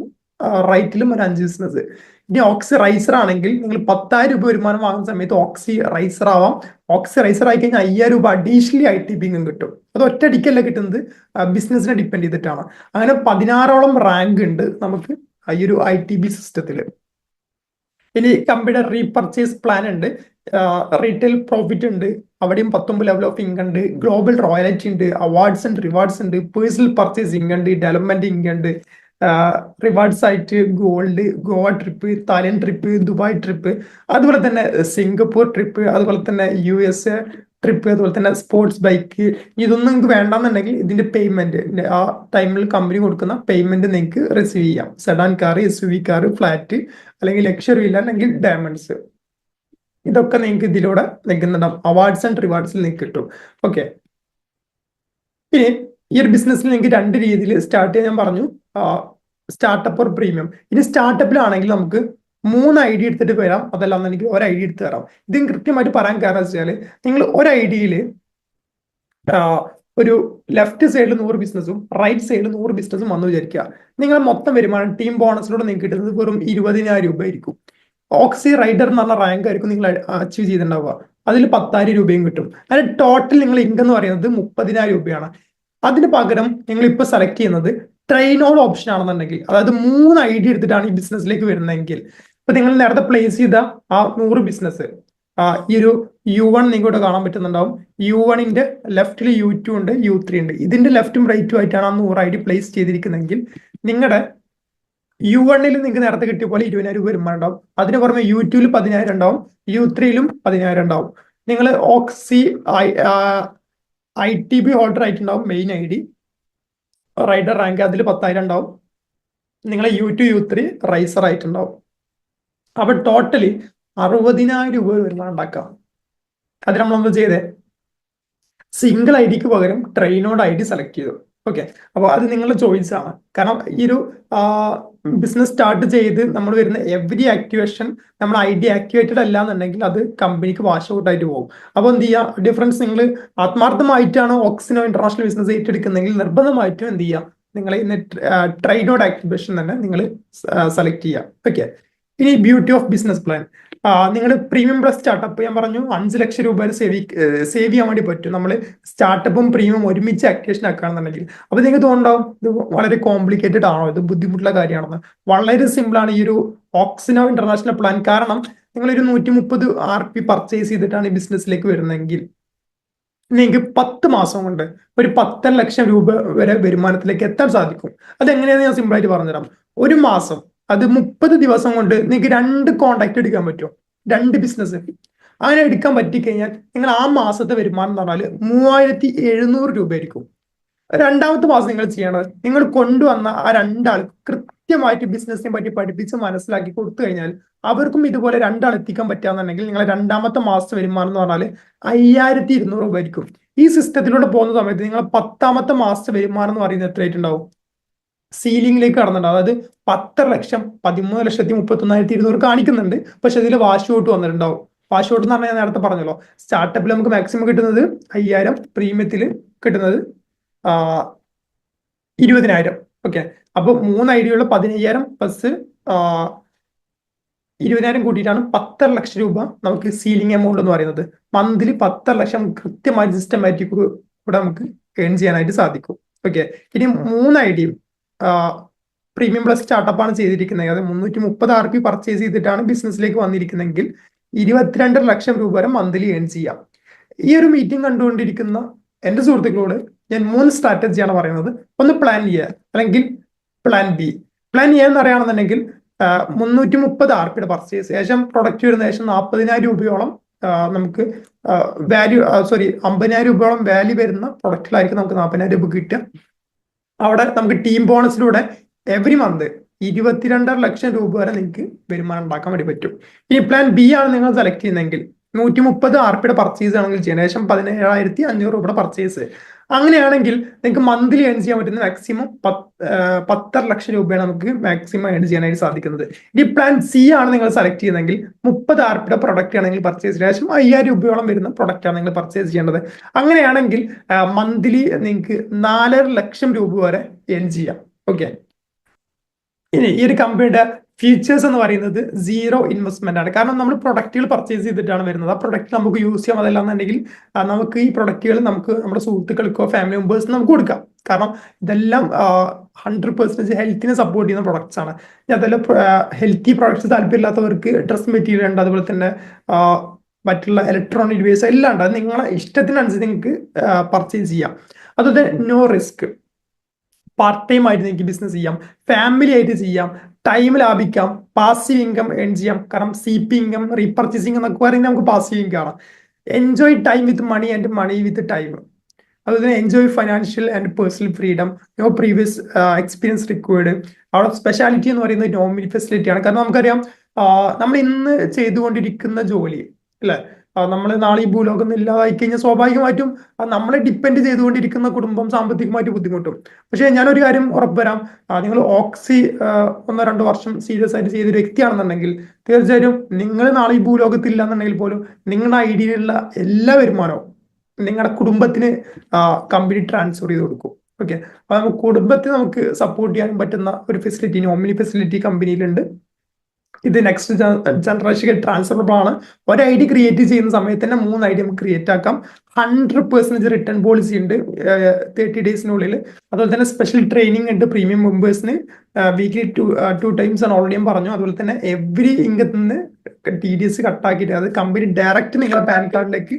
റൈറ്റിലും ഒരു 5 ബിസിനസ്. ഇനി ഓക്സി റൈസർ ആണെങ്കിൽ നിങ്ങൾ 10,000 രൂപ വരുമാനം വാങ്ങുന്ന സമയത്ത് ഓക്സി റൈസർ ആവാം. ഓക്സി റൈസർ ആയി കഴിഞ്ഞാൽ 5,000 രൂപ അഡീഷണലി ITB കിട്ടും. അത് ഒറ്റയടിക്കല്ല കിട്ടുന്നത്, ബിസിനസിനെ ഡിപ്പെൻഡ് ചെയ്തിട്ടാണ്. അങ്ങനെ 16ഓളം റാങ്ക് ഉണ്ട് നമുക്ക് ഈ ഒരു ITB സിസ്റ്റത്തിൽ. ഇനി കമ്പനിയുടെ റീപർച്ചേസ് പ്ലാൻ ഉണ്ട്, റീറ്റെയിൽ പ്രോഫിറ്റ് ഉണ്ട്, അവിടെയും 19 ലെവൽ ഓഫ് ഇൻകം ഉണ്ട്, ഗ്ലോബൽ റോയൽറ്റി ഉണ്ട്, അവാർഡ്സ് ആൻഡ് റിവാർഡ്സ് ഉണ്ട്, പേഴ്സണൽ പർച്ചേസ് ഇൻകം ഉണ്ട്, ഡെവലപ്മെന്റ് ഇൻകം ഉണ്ട്, റിവാർഡ്സ് ആയിട്ട് gold, Goa trip, Thailand trip, Dubai trip, അതുപോലെ തന്നെ സിംഗപ്പൂർ ട്രിപ്പ്, അതുപോലെ തന്നെ USA ട്രിപ്പ്, അതുപോലെ തന്നെ സ്പോർട്സ് ബൈക്ക്. ഇതൊന്നും നിങ്ങൾക്ക് വേണ്ടെന്നുണ്ടെങ്കിൽ ഇതിന്റെ പേയ്മെന്റ് ആ ടൈമിൽ കമ്പനി കൊടുക്കുന്ന പേയ്മെന്റ് നിങ്ങൾക്ക് റിസീവ് ചെയ്യാം. Sedan car, SUV car, flat, അല്ലെങ്കിൽ ലക്ഷറി വില്ല, അല്ലെങ്കിൽ ഡയമണ്ട്സ്, ഇതൊക്കെ നിങ്ങൾക്ക് ഇതിലൂടെ നിൽക്കുന്നുണ്ടാവും. അവാർഡ്സ് ആൻഡ് റിവാർഡ്സിൽ നിങ്ങൾക്ക് കിട്ടും. ഓക്കെ, ഇനി ഈ ഒരു ബിസിനസ്സിൽ നിങ്ങൾക്ക് 2 രീതിയിൽ സ്റ്റാർട്ട് ചെയ്യാൻ ഞാൻ പറഞ്ഞു, സ്റ്റാർട്ടപ്പ് ഓർ പ്രീമിയം. ഇനി സ്റ്റാർട്ടപ്പിലാണെങ്കിൽ നമുക്ക് 3 ID എടുത്തിട്ട് വരാം, അതല്ലാന്ന് എനിക്ക് ഒരു ID എടുത്ത് തരാം. ഇതും കൃത്യമായിട്ട് പറയാൻ കാരണം വെച്ചാൽ നിങ്ങൾ ഒരു IDയിൽ ഒരു ലെഫ്റ്റ് സൈഡിൽ 100 ബിസിനസ്സും റൈറ്റ് സൈഡിൽ 100 ബിസിനസ്സും വന്നു വിചാരിക്കുക. നിങ്ങളുടെ മൊത്തം വരുമാനം ടീം ബോണസിലൂടെ നിങ്ങൾക്ക് കിട്ടുന്നത് വെറും 20,000 രൂപ ആയിരിക്കും. ഓക്സി റൈഡർ എന്ന് പറഞ്ഞ റാങ്ക് ആയിരിക്കും നിങ്ങൾ അച്ചീവ് ചെയ്തിട്ടുണ്ടാവുക. അതിൽ 10,000 രൂപയും കിട്ടും. അതിന് ടോട്ടൽ നിങ്ങൾ ഇൻകം എന്ന് പറയുന്നത് 30,000 രൂപയാണ്. അതിന് പകരം നിങ്ങൾ ഇപ്പൊ സെലക്ട് ചെയ്യുന്നത് ട്രെയിനോട് ഓപ്ഷൻ ആണെന്നുണ്ടെങ്കിൽ, അതായത് 3 ID എടുത്തിട്ടാണ് ഈ ബിസിനസ്സിലേക്ക് വരുന്നതെങ്കിൽ, ഇപ്പൊ നിങ്ങൾ നേരത്തെ പ്ലേസ് ചെയ്ത ആ 100 ബിസിനസ്, ഈ ഒരു U1 നിങ്ങൾക്ക് കാണാൻ പറ്റുന്നുണ്ടാവും. U1ന്റെ ലെഫ്റ്റിൽ U2 ഉണ്ട്, U3 ഉണ്ട്. ഇതിന്റെ ലെഫ്റ്റും റൈറ്റും ആയിട്ടാണ് ആ 100 ID പ്ലേസ് ചെയ്തിരിക്കുന്നതെങ്കിൽ നിങ്ങളുടെ U1ൽ നിങ്ങൾക്ക് നേരത്തെ കിട്ടിയ പോലെ 20,000 രൂപ വരുമാനം ഉണ്ടാവും. അതിന് പുറമെ U2ൽ 10,000 ഉണ്ടാവും, U3ലും 10,000 ഉണ്ടാവും. നിങ്ങൾ ഓക്സി ITB ഹോൾഡർ ആയിട്ടുണ്ടാവും, മെയിൻ ID റൈഡർ റാങ്ക്, അതിൽ 10,000 ഉണ്ടാവും. നിങ്ങൾ U2 U3 റൈസർ ആയിട്ടുണ്ടാവും. അപ്പൊ ടോട്ടലി 60,000 രൂപ വരുമാനം ഉണ്ടാക്കാം. അത് നമ്മളൊന്ന് ചെയ്തേ, സിംഗിൾ IDക്ക് പകരം ട്രെയിനോട് ID സെലക്ട് ചെയ്തു. ഓക്കെ, അപ്പോൾ അത് നിങ്ങളുടെ ചോയ്സ് ആണ്. കാരണം ഈ ഒരു ബിസിനസ് സ്റ്റാർട്ട് ചെയ്ത് നമ്മൾ വരുന്ന എവറി ആക്ടിവേഷൻ നമ്മൾ ID ആക്ടിവേറ്റഡ് അല്ല എന്നുണ്ടെങ്കിൽ അത് കമ്പനിക്ക് വാഷ് ഔട്ട് ആയിട്ട് പോകും. അപ്പോൾ എന്ത് ചെയ്യുക, ഡിഫറൻസ് നിങ്ങൾ ആത്മാർത്ഥമായിട്ടാണ് ഓക്സിനോ ഇന്റർനാഷണൽ ബിസിനസ് ഏറ്റെടുക്കുന്നെങ്കിൽ നിർബന്ധമായിട്ടും എന്ത് ചെയ്യുക, നിങ്ങൾ ഇന്ന് ട്രെയിനോട് ആക്ടിവേഷൻ തന്നെ നിങ്ങൾ സെലക്ട് ചെയ്യുക. ഓക്കെ, ഇനി ബ്യൂട്ടി ഓഫ് ബിസിനസ് പ്ലാൻ. നിങ്ങൾ പ്രീമിയം പ്ലസ് സ്റ്റാർട്ടപ്പ് ഞാൻ പറഞ്ഞു 5 ലക്ഷം രൂപ സേവ് ചെയ്യാൻ വേണ്ടി പറ്റും നമ്മൾ സ്റ്റാർട്ടപ്പും പ്രീമിയം ഒരുമിച്ച് ആക്ടിവേഷൻ ആക്കുകയാണെന്നുണ്ടെങ്കിൽ. അപ്പൊ നിങ്ങൾക്ക് തോന്നുന്നുണ്ടാവും ഇത് വളരെ കോംപ്ലിക്കേറ്റഡ് ആണോ, ഇത് ബുദ്ധിമുട്ടുള്ള കാര്യമാണെന്ന്. വളരെ സിമ്പിൾ ആണ് ഈ ഒരു ഓക്സിനോ ഇന്റർനാഷണൽ പ്ലാൻ. കാരണം നിങ്ങൾ ഒരു 130 RP പർച്ചേസ് ചെയ്തിട്ടാണ് ഈ ബിസിനസ്സിലേക്ക് വരുന്നതെങ്കിൽ നിങ്ങൾക്ക് 10 മാസം കൊണ്ട് ഒരു 10 ലക്ഷം രൂപ വരെ വരുമാനത്തിലേക്ക് എത്താൻ സാധിക്കും. അതെങ്ങനെയാണെന്ന് ഞാൻ സിമ്പിൾ ആയിട്ട് പറഞ്ഞുതരാം. ഒരു മാസം, അത് 30 ദിവസം കൊണ്ട് നിങ്ങൾക്ക് 2 കോൺടാക്ട് എടുക്കാൻ പറ്റും, 2 ബിസിനസ്. അങ്ങനെ എടുക്കാൻ പറ്റിക്കഴിഞ്ഞാൽ നിങ്ങൾ ആ മാസത്തെ വരുമാനം എന്ന് പറഞ്ഞാൽ 3,700 രൂപ ആയിരിക്കും. 2ാമത്തെ മാസം നിങ്ങൾ ചെയ്യണത്, നിങ്ങൾ കൊണ്ടുവന്ന ആ 2 ആൾ കൃത്യമായിട്ട് ബിസിനസിനെ പറ്റി പഠിപ്പിച്ച് മനസ്സിലാക്കി കൊടുത്തു കഴിഞ്ഞാൽ അവർക്കും ഇതുപോലെ 2 ആൾ എത്തിക്കാൻ പറ്റാന്നുണ്ടെങ്കിൽ നിങ്ങളെ 2ാമത്തെ മാസത്തെ വരുമാനം എന്ന് പറഞ്ഞാൽ 5,200 രൂപ ആയിരിക്കും. ഈ സിസ്റ്റത്തിലൂടെ പോകുന്ന സമയത്ത് നിങ്ങൾ 10ാമത്തെ മാസത്തെ വരുമാനം എന്ന് പറയുന്നത് എത്രയായിട്ടുണ്ടാവും, സീലിംഗിലേക്ക് കടന്നിട്ടുണ്ട്. അതായത് 10 ലക്ഷം 13,31,200 കാണിക്കുന്നുണ്ട്. പക്ഷെ അതിൽ വാഷ് ഔട്ട് വന്നിട്ടുണ്ടാവും. വാഷ് ഔട്ട് എന്ന് പറഞ്ഞാൽ ഞാൻ നേരത്തെ പറഞ്ഞല്ലോ, സ്റ്റാർട്ടപ്പിൽ നമുക്ക് മാക്സിമം കിട്ടുന്നത് 5,000, പ്രീമിയത്തിൽ കിട്ടുന്നത് 20,000. ഓക്കെ, അപ്പൊ 3 IDയുള്ള 15,000 പ്ലസ് 20,000 കൂട്ടിയിട്ടാണ് 10 ലക്ഷം രൂപ നമുക്ക് സീലിംഗ് എമൗണ്ട് എന്ന് പറയുന്നത്. മന്ത്ലി 10 ലക്ഷം കൃത്യമായി സിസ്റ്റമാറ്റിക് കൂടെ നമുക്ക് ഏൺ ചെയ്യാനായിട്ട് സാധിക്കും. ഓക്കെ, ഇനി 3 IDയും പ്രീമിയം പ്ലസ് സ്റ്റാർട്ടപ്പ് ആണ് ചെയ്തിരിക്കുന്നത്. അത് 330 RP പർച്ചേസ് ചെയ്തിട്ടാണ് ബിസിനസ്സിലേക്ക് വന്നിരിക്കുന്നതെങ്കിൽ 22 ലക്ഷം രൂപ വരെ മന്ത്ലി ഏൺ ചെയ്യാം. ഈ ഒരു മീറ്റിംഗ് കണ്ടുകൊണ്ടിരിക്കുന്ന എന്റെ സുഹൃത്തുക്കളോട് ഞാൻ 3 സ്ട്രാറ്റജിയാണ് പറയുന്നത്. ഒന്ന് പ്ലാൻ എ അല്ലെങ്കിൽ പ്ലാൻ ബി. പ്ലാൻ എ എന്ന് പറയുകയാണെന്നുണ്ടെങ്കിൽ 330 RPയുടെ പർച്ചേസ്, ശേഷം പ്രൊഡക്റ്റ് വരുന്ന ശേഷം 40,000 രൂപയോളം നമുക്ക് വാല്യൂ 50,000 രൂപയോളം വാല്യൂ വരുന്ന പ്രൊഡക്റ്റിലായിരിക്കും നമുക്ക് 40,000 രൂപ കിട്ടുക. അവിടെ നമുക്ക് ടീം ബോണസിലൂടെ എവറി മന്ത് 22.5 ലക്ഷം രൂപ വരെ നിങ്ങൾക്ക് വരുമാനം ഉണ്ടാക്കാൻ വേണ്ടി പറ്റും. ഇനി പ്ലാൻ ബി ആണ് നിങ്ങൾ സെലക്ട് ചെയ്യുന്നതെങ്കിൽ 130 RPയുടെ പർച്ചേസ് ആണെങ്കിൽ ചെയ്യുന്ന ശേഷം 17,500 രൂപയുടെ പർച്ചേസ്. അങ്ങനെയാണെങ്കിൽ നിങ്ങൾക്ക് മന്ത്ലി ഏൺ ചെയ്യാൻ പറ്റുന്ന മാക്സിമം 10 ലക്ഷം രൂപയാണ് നമുക്ക് മാക്സിമം ഏൺ ചെയ്യാനായിട്ട് സാധിക്കുന്നത്. ഇനി പ്ലാൻ സി ആണ് നിങ്ങൾ സെലക്ട് ചെയ്യുന്നതെങ്കിൽ 30 RPയുടെ പ്രൊഡക്റ്റ് ആണെങ്കിൽ പർച്ചേസ് ശേഷം 5,000 രൂപയോളം വരുന്ന പ്രൊഡക്റ്റ് ആണ് നിങ്ങൾ പർച്ചേസ് ചെയ്യേണ്ടത്. അങ്ങനെയാണെങ്കിൽ മന്ത്ലി നിങ്ങൾക്ക് 4.5 ലക്ഷം രൂപ വരെ ഏൺ ചെയ്യാം. ഓക്കെ, ഇനി ഈ ഒരു കമ്പനിയുടെ ഫീച്ചേഴ്സ് എന്ന് പറയുന്നത് സീറോ ഇൻവെസ്റ്റ്മെന്റ് ആണ്. കാരണം നമ്മൾ പ്രൊഡക്റ്റുകൾ പർച്ചേസ് ചെയ്തിട്ടാണ് വരുന്നത്. ആ പ്രൊഡക്റ്റ് നമുക്ക് യൂസ് ചെയ്യാം. അതല്ലാന്നുണ്ടെങ്കിൽ നമുക്ക് ഈ പ്രൊഡക്റ്റുകൾ നമുക്ക് നമ്മുടെ സുഹൃത്തുക്കൾക്കോ ഫാമിലി മെമ്പേഴ്സിനോ നമുക്ക് കൊടുക്കാം. കാരണം ഇതെല്ലാം 100% ഹെൽത്തിനെ സപ്പോർട്ട് ചെയ്യുന്ന പ്രൊഡക്ട്സ് ആണ്. അതെല്ലാം ഹെൽത്തി പ്രൊഡക്ട്സ് താല്പര്യമില്ലാത്തവർക്ക് ഡ്രസ് മെറ്റീരിയൽ ഉണ്ട്, അതുപോലെ തന്നെ മറ്റുള്ള ഇലക്ട്രോണിക് ഡിവൈസ് എല്ലാം ഉണ്ട്. അത് നിങ്ങളെ ഇഷ്ടത്തിനനുസരിച്ച് നിങ്ങൾക്ക് പർച്ചേസ് ചെയ്യാം. അതുപോലെ നോ റിസ്ക്, പാർട്ട് ടൈം ആയിട്ട് നിങ്ങൾക്ക് ബിസിനസ് ചെയ്യാം, ഫാമിലി ആയിട്ട് ചെയ്യാം, ടൈം ലാഭിക്കാം, പാസീവ് ഇൻകം ഏൺ ചെയ്യാം. കാരണം CP ഇൻകം, റീപർച്ചേസിംഗ് എന്നൊക്കെ പറയുന്നത് നമുക്ക് പാസീവ് ഇൻകം ആണ്. Enjoy time with money and money with time. അതുപോലെ തന്നെ enjoy financial and personal freedom, no previous experience required. അവിടെ സ്പെഷ്യാലിറ്റി എന്ന് പറയുന്നത് നോമിനി ഫെസിലിറ്റി ആണ്. കാരണം നമുക്കറിയാം നമ്മൾ ഇന്ന് ചെയ്തുകൊണ്ടിരിക്കുന്ന ജോലി അല്ലെ, നമ്മൾ നാളെ ഈ ഭൂലോകം ഇല്ലാതായി കഴിഞ്ഞാൽ സ്വാഭാവികമായിട്ടും നമ്മളെ ഡിപ്പെൻഡ് ചെയ്തുകൊണ്ടിരിക്കുന്ന കുടുംബം സാമ്പത്തികമായിട്ട് ബുദ്ധിമുട്ടും. പക്ഷെ ഞാനൊരു കാര്യം ഉറപ്പുവരാം, നിങ്ങൾ ഓക്സി 1-2 വർഷം സീരിയസ് ആയിട്ട് ചെയ്തൊരു വ്യക്തിയാണെന്നുണ്ടെങ്കിൽ തീർച്ചയായും നിങ്ങൾ നാളെ ഈ ഭൂലോകത്തിൽ ഇല്ലാന്നുണ്ടെങ്കിൽ പോലും നിങ്ങളുടെ ഐഡിയയിലുള്ള എല്ലാ വരുമാനവും നിങ്ങളുടെ കുടുംബത്തിന് കമ്പനി ട്രാൻസ്ഫർ ചെയ്ത് കൊടുക്കും. ഓക്കെ, അപ്പൊ നമുക്ക് കുടുംബത്തെ നമുക്ക് സപ്പോർട്ട് ചെയ്യാൻ പറ്റുന്ന ഒരു ഫെസിലിറ്റി, നോമിനി ഫെസിലിറ്റി കമ്പനിയിലുണ്ട്. ഇത് നെക്സ്റ്റ് ജനറേഷൻ ട്രാൻസ്ഫറബിൾ ആണ്. ഒരു ID ക്രിയേറ്റ് ചെയ്യുന്ന സമയത്ത് തന്നെ 3 ID നമുക്ക് ക്രിയേറ്റ് ആക്കാം. 100% റിട്ടേൺ പോളിസി ഉണ്ട് 30 ഡേയ്സിനുള്ളിൽ. അതുപോലെ തന്നെ സ്പെഷ്യൽ ട്രെയിനിങ് ഉണ്ട് പ്രീമിയം മെമ്പേഴ്സിന്, വീക്ക്ലി 2 ടൈംസ് ആണ് ഓൾറെഡി ഞാൻ പറഞ്ഞു. അതുപോലെ തന്നെ എവറി ഇൻകത്തിൽ നിന്ന് TDS കട്ടാക്കിയിട്ട് അത് കമ്പനി ഡയറക്റ്റ് നിങ്ങളുടെ പാൻ കാർഡിലേക്ക്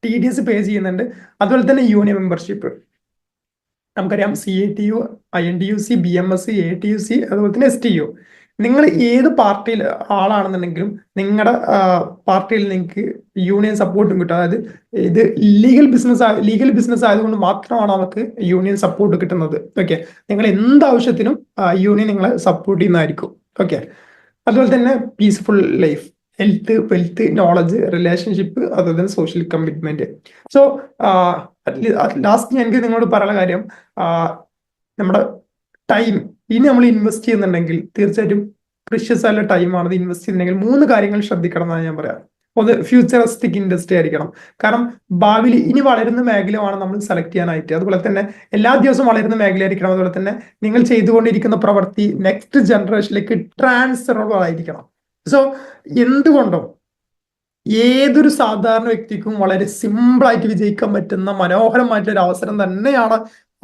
TDS പേ ചെയ്യുന്നുണ്ട്. അതുപോലെ തന്നെ യൂണിയൻ മെമ്പർഷിപ്പ് നമുക്കറിയാം, CATU, INTUC, BMS, ATUC, അതുപോലെ തന്നെ STU. നിങ്ങൾ ഏത് പാർട്ടിയിൽ ആളാണെന്നുണ്ടെങ്കിലും നിങ്ങളുടെ പാർട്ടിയിൽ നിങ്ങൾക്ക് യൂണിയൻ സപ്പോർട്ടും കിട്ടും. അതായത് ഇത് ലീഗൽ ബിസിനസ് ആയതുകൊണ്ട് മാത്രമാണ് അവർക്ക് യൂണിയൻ സപ്പോർട്ട് കിട്ടുന്നത്. ഓക്കെ, നിങ്ങൾ എന്താവശ്യത്തിനും യൂണിയൻ നിങ്ങളെ സപ്പോർട്ട് ചെയ്യുന്നതായിരിക്കും. ഓക്കെ, അതുപോലെ തന്നെ peaceful life, health, wealth, knowledge, relationship, അതുപോലെ തന്നെ സോഷ്യൽ കമ്മിറ്റ്മെന്റ്. സോ ലാസ്റ്റ് എനിക്ക് നിങ്ങളോട് പറയാനുള്ള കാര്യം, നമ്മുടെ ടൈം ഇനി നമ്മൾ ഇൻവെസ്റ്റ് ചെയ്യുന്നുണ്ടെങ്കിൽ തീർച്ചയായിട്ടും പ്രിഷ്യസ് ആയിട്ടുള്ള ടൈമാണ് ഇൻവെസ്റ്റ് ചെയ്യുന്നുണ്ടെങ്കിൽ 3 കാര്യങ്ങൾ ശ്രദ്ധിക്കണം എന്നാണ് ഞാൻ പറയാം. ഒന്ന്, ഫ്യൂച്ചറിസ്റ്റിക് ഇൻഡസ്ട്രി ആയിരിക്കണം. കാരണം ഭാവിയിൽ ഇനി വളരുന്ന മേഖലയാണ് നമ്മൾ സെലക്ട് ചെയ്യാനായിട്ട്. അതുപോലെ തന്നെ എല്ലാ ദിവസവും വളരുന്ന മേഖലയായിരിക്കണം. അതുപോലെ തന്നെ നിങ്ങൾ ചെയ്തുകൊണ്ടിരിക്കുന്ന പ്രവൃത്തി നെക്സ്റ്റ് ജനറേഷനിലേക്ക് ട്രാൻസ്ഫറബിൾ ആയിരിക്കണം. സോ എന്തുകൊണ്ടും ഏതൊരു സാധാരണ വ്യക്തിക്കും വളരെ സിമ്പിൾ ആയിട്ട് വിജയിക്കാൻ പറ്റുന്ന മനോഹരമായിട്ടുള്ള ഒരു അവസരം തന്നെയാണ്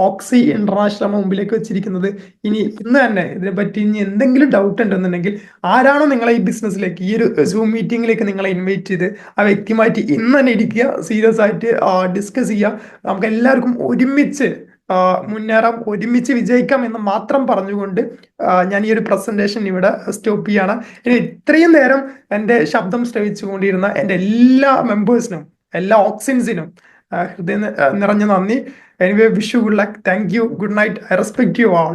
ഓക്സി ഇന്റർനാഷണൽ മുമ്പിലേക്ക് വെച്ചിരിക്കുന്നത്. ഇന്ന് തന്നെ ഇതിനെപ്പറ്റി ഇനി എന്തെങ്കിലും ഡൗട്ട് ഉണ്ടെന്നുണ്ടെങ്കിൽ ആരാണോ നിങ്ങളെ ഈ ബിസിനസ്സിലേക്ക്, ഈ ഒരു സൂം മീറ്റിംഗിലേക്ക് നിങ്ങളെ ഇൻവൈറ്റ് ചെയ്ത് ആ വ്യക്തിയുമായിട്ട് ഇന്ന് തന്നെ ഇരിക്കുക, സീരിയസ് ആയിട്ട് ഡിസ്കസ് ചെയ്യുക. നമുക്ക് എല്ലാവർക്കും ഒരുമിച്ച് മുന്നേറാം, ഒരുമിച്ച് വിജയിക്കാം എന്ന് മാത്രം പറഞ്ഞുകൊണ്ട് ഞാൻ ഈ ഒരു പ്രസന്റേഷൻ ഇവിടെ സ്റ്റോപ്പ് ചെയ്യാണ്. ഇനി ഇത്രയും നേരം എൻ്റെ ശബ്ദം ശ്രവിച്ചുകൊണ്ടിരുന്ന എൻ്റെ എല്ലാ മെമ്പേഴ്സിനും, എല്ലാ ഓക്സിൻസിനും ഹൃദയം നിറഞ്ഞ നന്ദി. Anyway, wish you good luck. Thank you. Good night. I respect you all.